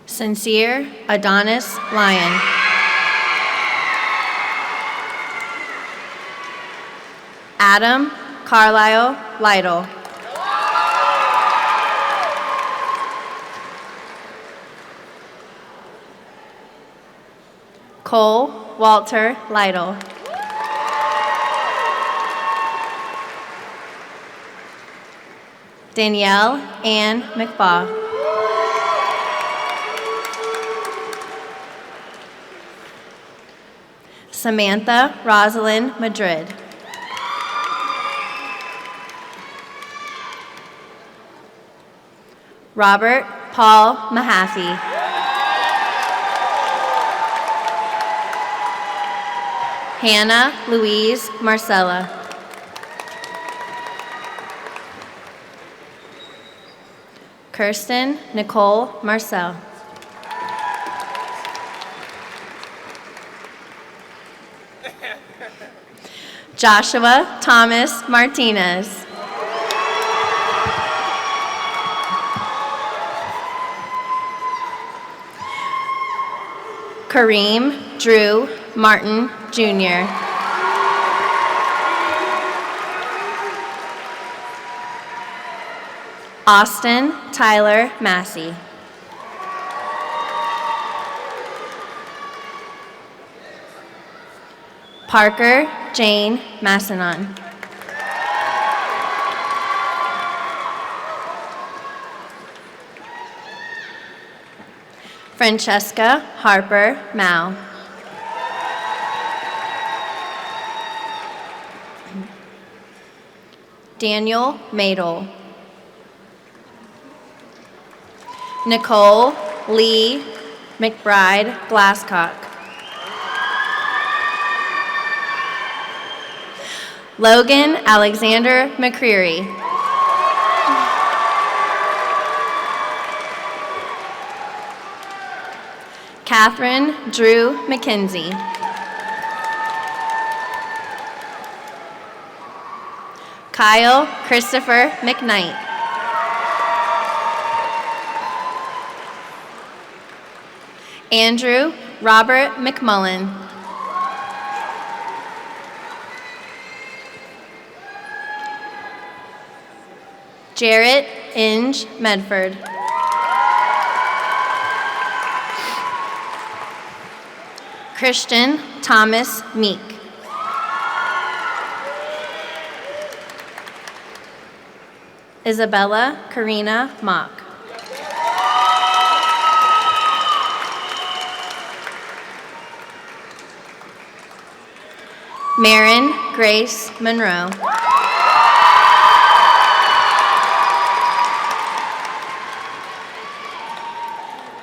Sincere Adonis Lyon. Adam Carlisle Lytle. Cole Walter Lytle. Danielle Ann McFaw. Samantha Rosalind Madrid. Robert Paul Mahaffey. Hannah Louise Marcella. Kirsten Nicole Marcel. Joshua Thomas Martinez. Kareem Drew Martin, Jr. Austin Tyler Massey. Parker Jane Massanon. Francesca Harper Mao. Daniel Madel. Nicole Lee McBride Glasscock. Logan Alexander McCreary. Catherine Drew McKenzie. Kyle Christopher McKnight. Andrew Robert McMullen. Jarrett Inge Medford. Christian Thomas Meek. Isabella Karina Mock. Marin Grace Monroe.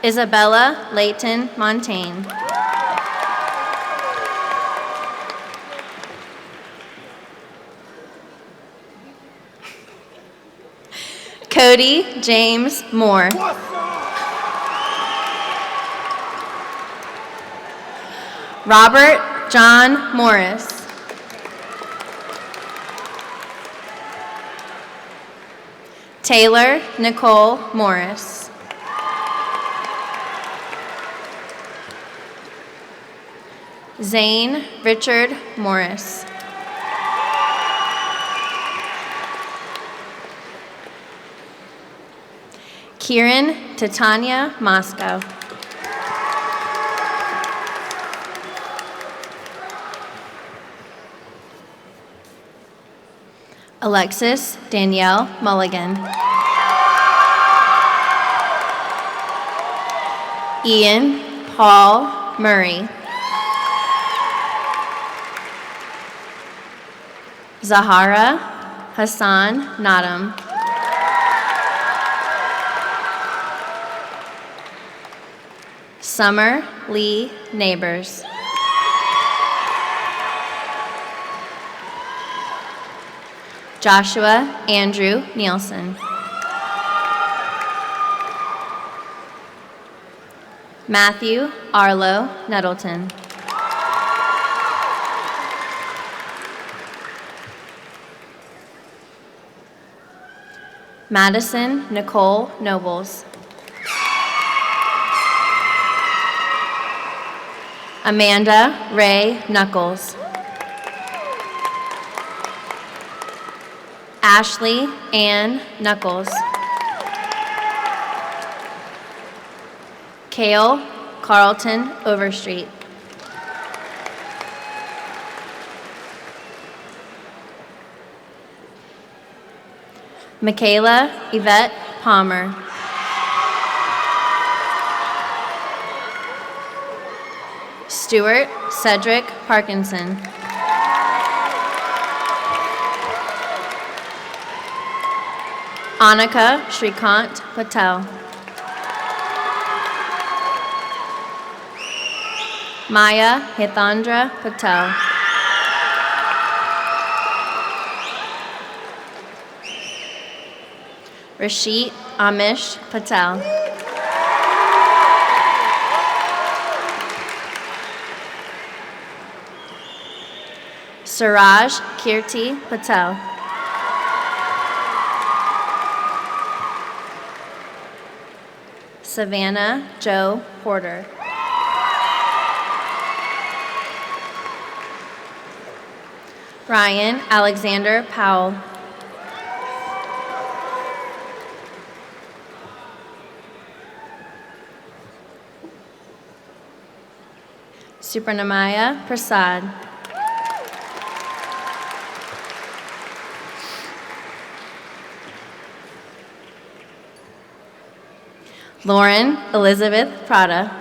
Isabella Layton Montaigne. Cody James Moore. Robert John Morris. Taylor Nicole Morris. Zane Richard Morris. Kieran Titania Moscow. Alexis Danielle Mulligan. Ian Paul Murray. Zahara Hassan Nadam. Summer Lee Neighbors. Joshua Andrew Nielsen. Matthew Arlo Nettleton. Madison Nicole Nobles. Amanda Ray Knuckles. Ashley Ann Knuckles. Kale Carlton Overstreet. Michaela Yvette Palmer. Stuart Cedric Parkinson. Annika Shrikant Patel. Maya Hithandra Patel. Rashid Amish Patel. Suraj Kirti Patel. Savannah Joe Porter. Ryan Alexander Powell. Supranamaya Prasad. Lauren Elizabeth Prada.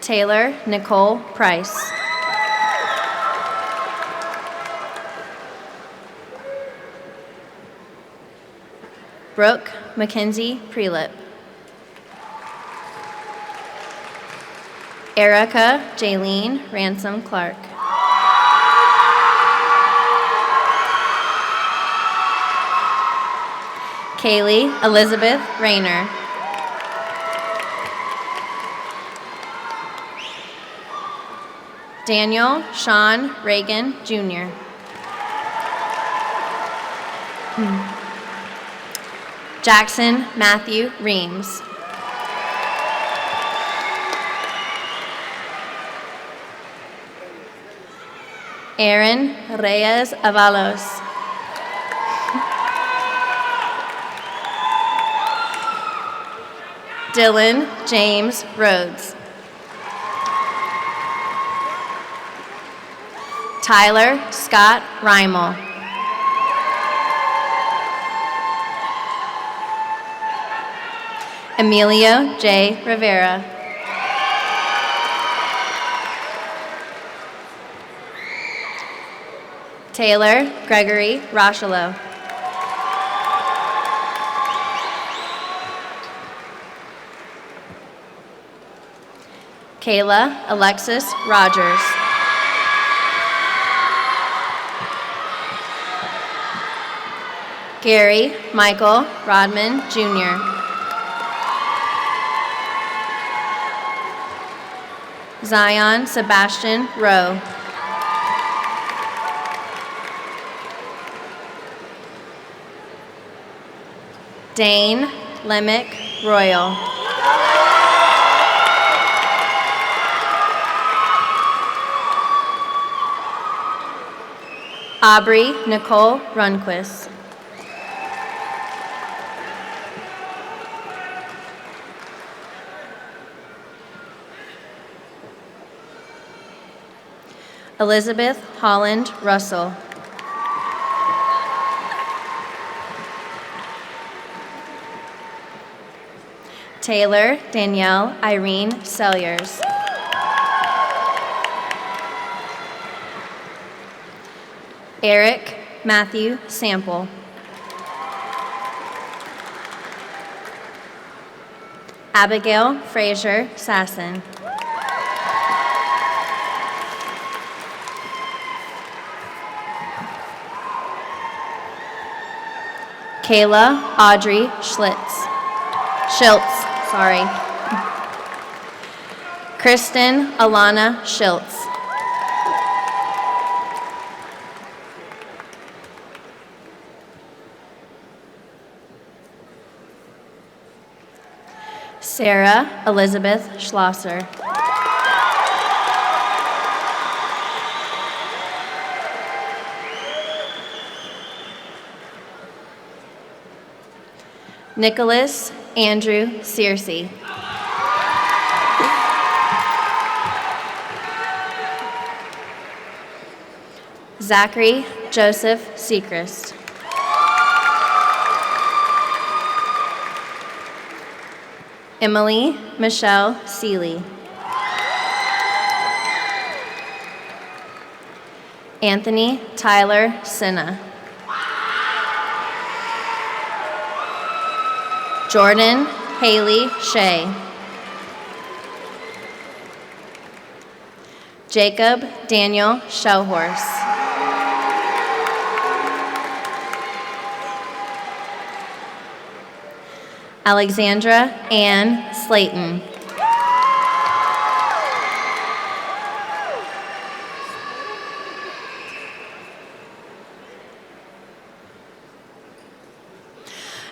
Taylor Nicole Price. Brooke Mackenzie Prelip. Erica Jaylene Ransom Clark. Kaylee Elizabeth Rayner. Daniel Sean Reagan, Jr. Jackson Matthew Reams. Aaron Reyes Avalos. Dylan James Rhodes. Tyler Scott Reimel. Emilio J. Rivera. Taylor Gregory Rocheleau. Kayla Alexis Rogers. Gary Michael Rodman, Jr. Zion Sebastian Rowe. Dane Lemick Royal. Aubrey Nicole Runquist. Elizabeth Holland Russell. Taylor Danielle Irene Selliers. Eric Matthew Sample. Abigail Fraser Sasson. Kayla Audrey Schultz. Kristen Alana Schultz. Sarah Elizabeth Schlosser. Nicholas Andrew Searcy. Zachary Joseph Sechrist. Emily Michelle Seeley. Anthony Tyler Sinna. Jordan Haley Shea. Jacob Daniel Shellhorse. Alexandra Ann Slayton.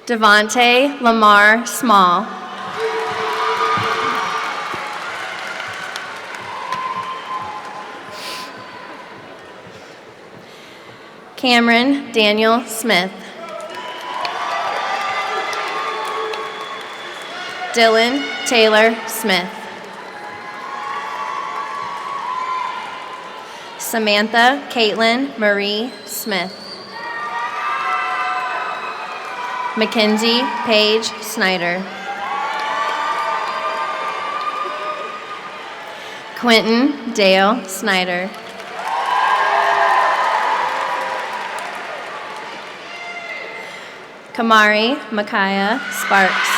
Devontae Lamar Small. Cameron Daniel Smith. Dylan Taylor Smith. Samantha Caitlin Marie Smith. Mackenzie Paige Snyder. Quentin Dale Snyder. Kamari Micaiah Sparks.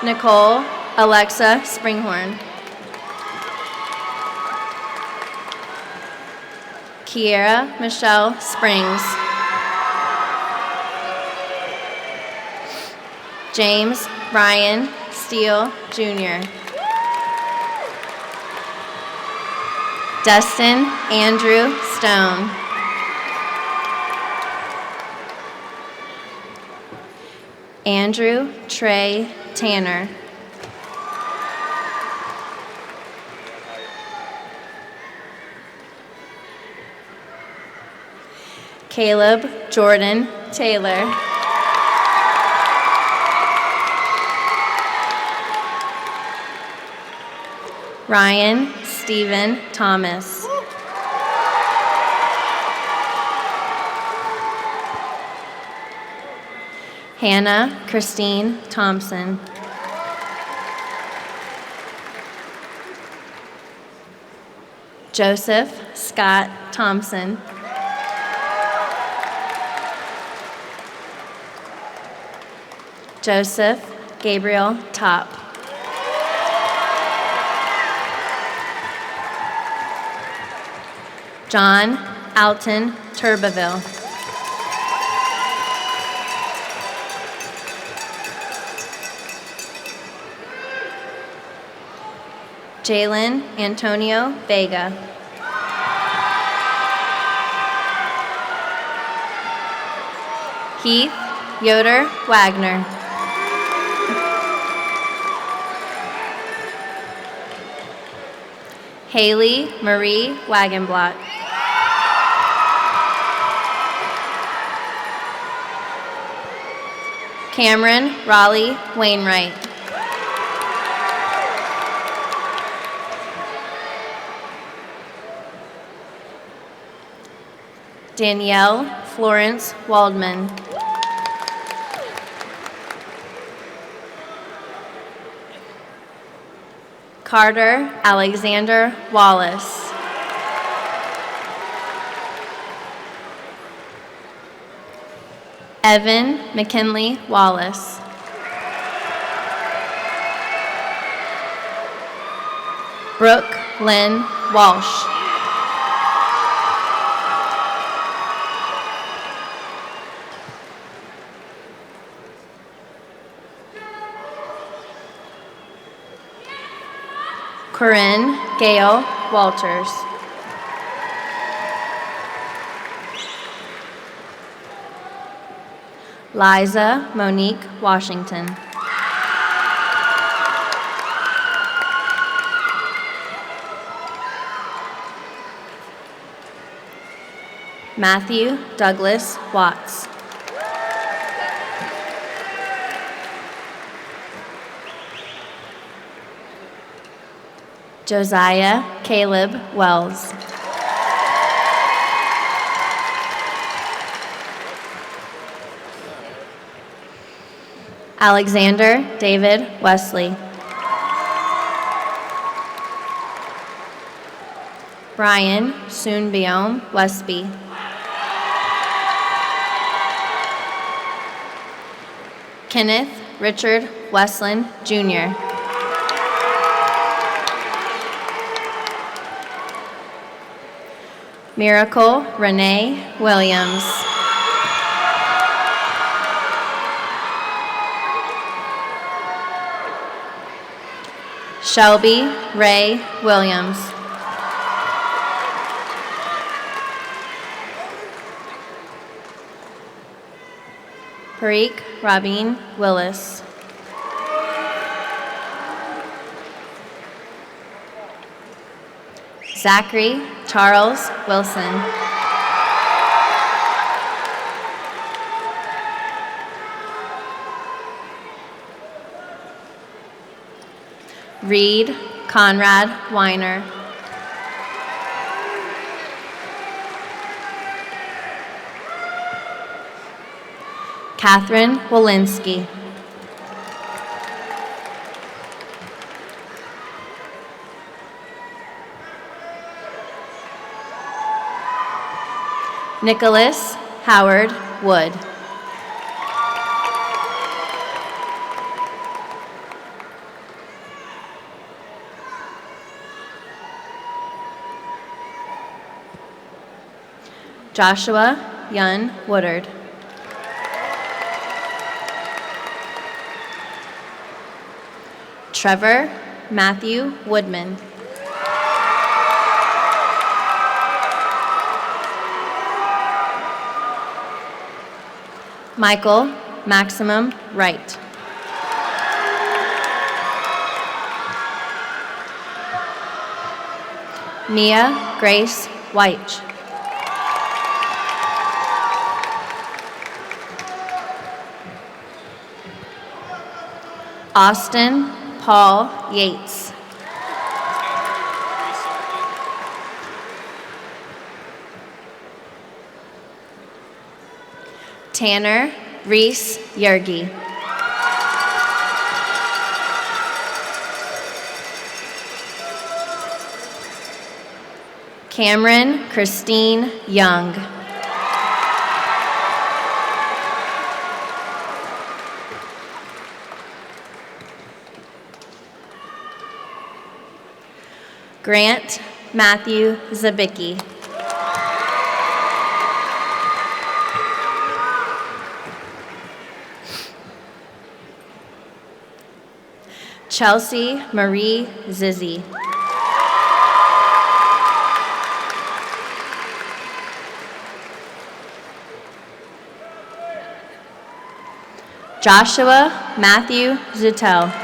Nicole Alexa Springhorn. Kiera Michelle Springs. James Ryan Steele, Jr. Dustin Andrew Stone. Andrew Trey Tanner. Caleb Jordan Taylor. Ryan Stephen Thomas. Hannah Christine Thompson. Joseph Scott Thompson. Joseph Gabriel Top. John Alton Turbeville. Jalen Antonio Vega. Heath Yoder Wagner. Haley Marie Wagenblatt. Cameron Raleigh Wainwright. Danielle Florence Waldman. Carter Alexander Wallace. Evan McKinley Wallace. Brooke Lynn Walsh. Corinne Gail Walters. Liza Monique Washington. Matthew Douglas Watts. Josiah Caleb Wells. Alexander David Wesley. Brian Soonbiome Westby. Kenneth Richard Westland, Jr. Miracle Renee Williams. Shelby Ray Williams. Parikh Rabin Willis. Zachary Charles Wilson. Reed Conrad Weiner. Catherine Walensky. Nicholas Howard Wood. Joshua Yun Woodard. Trevor Matthew Woodman. Michael Maximum Wright. Mia Grace White. Austin Paul Yates. Tanner Reese Yergi. Cameron Christine Young. Grant Matthew Zabicki. Chelsea Marie Zizzi. Joshua Matthew Zutel.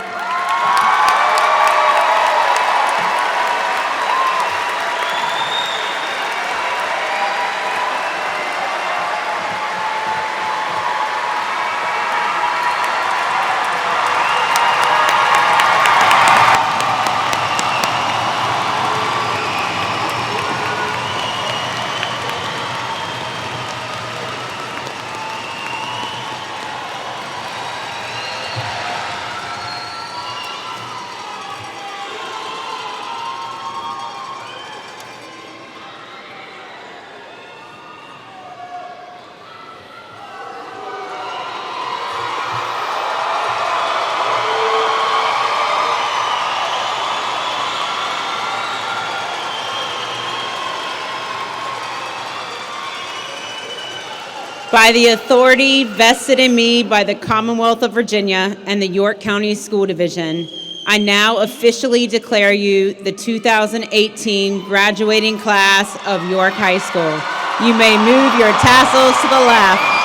By the authority vested in me by the Commonwealth of Virginia and the York County School Division, I now officially declare you the 2018 graduating class of York High School. You may move your tassels to the left.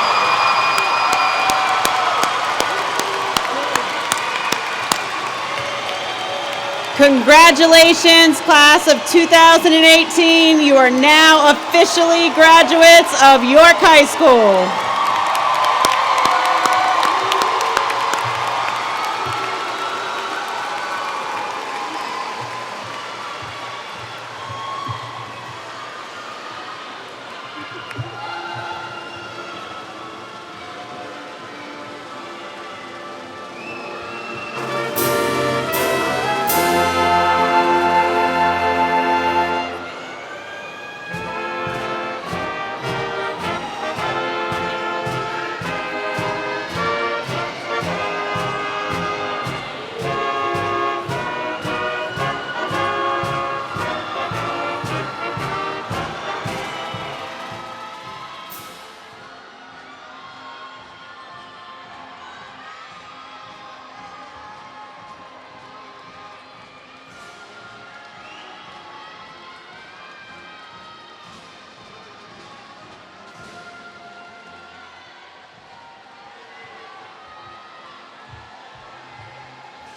Congratulations, class of 2018. You are now officially graduates of York High School.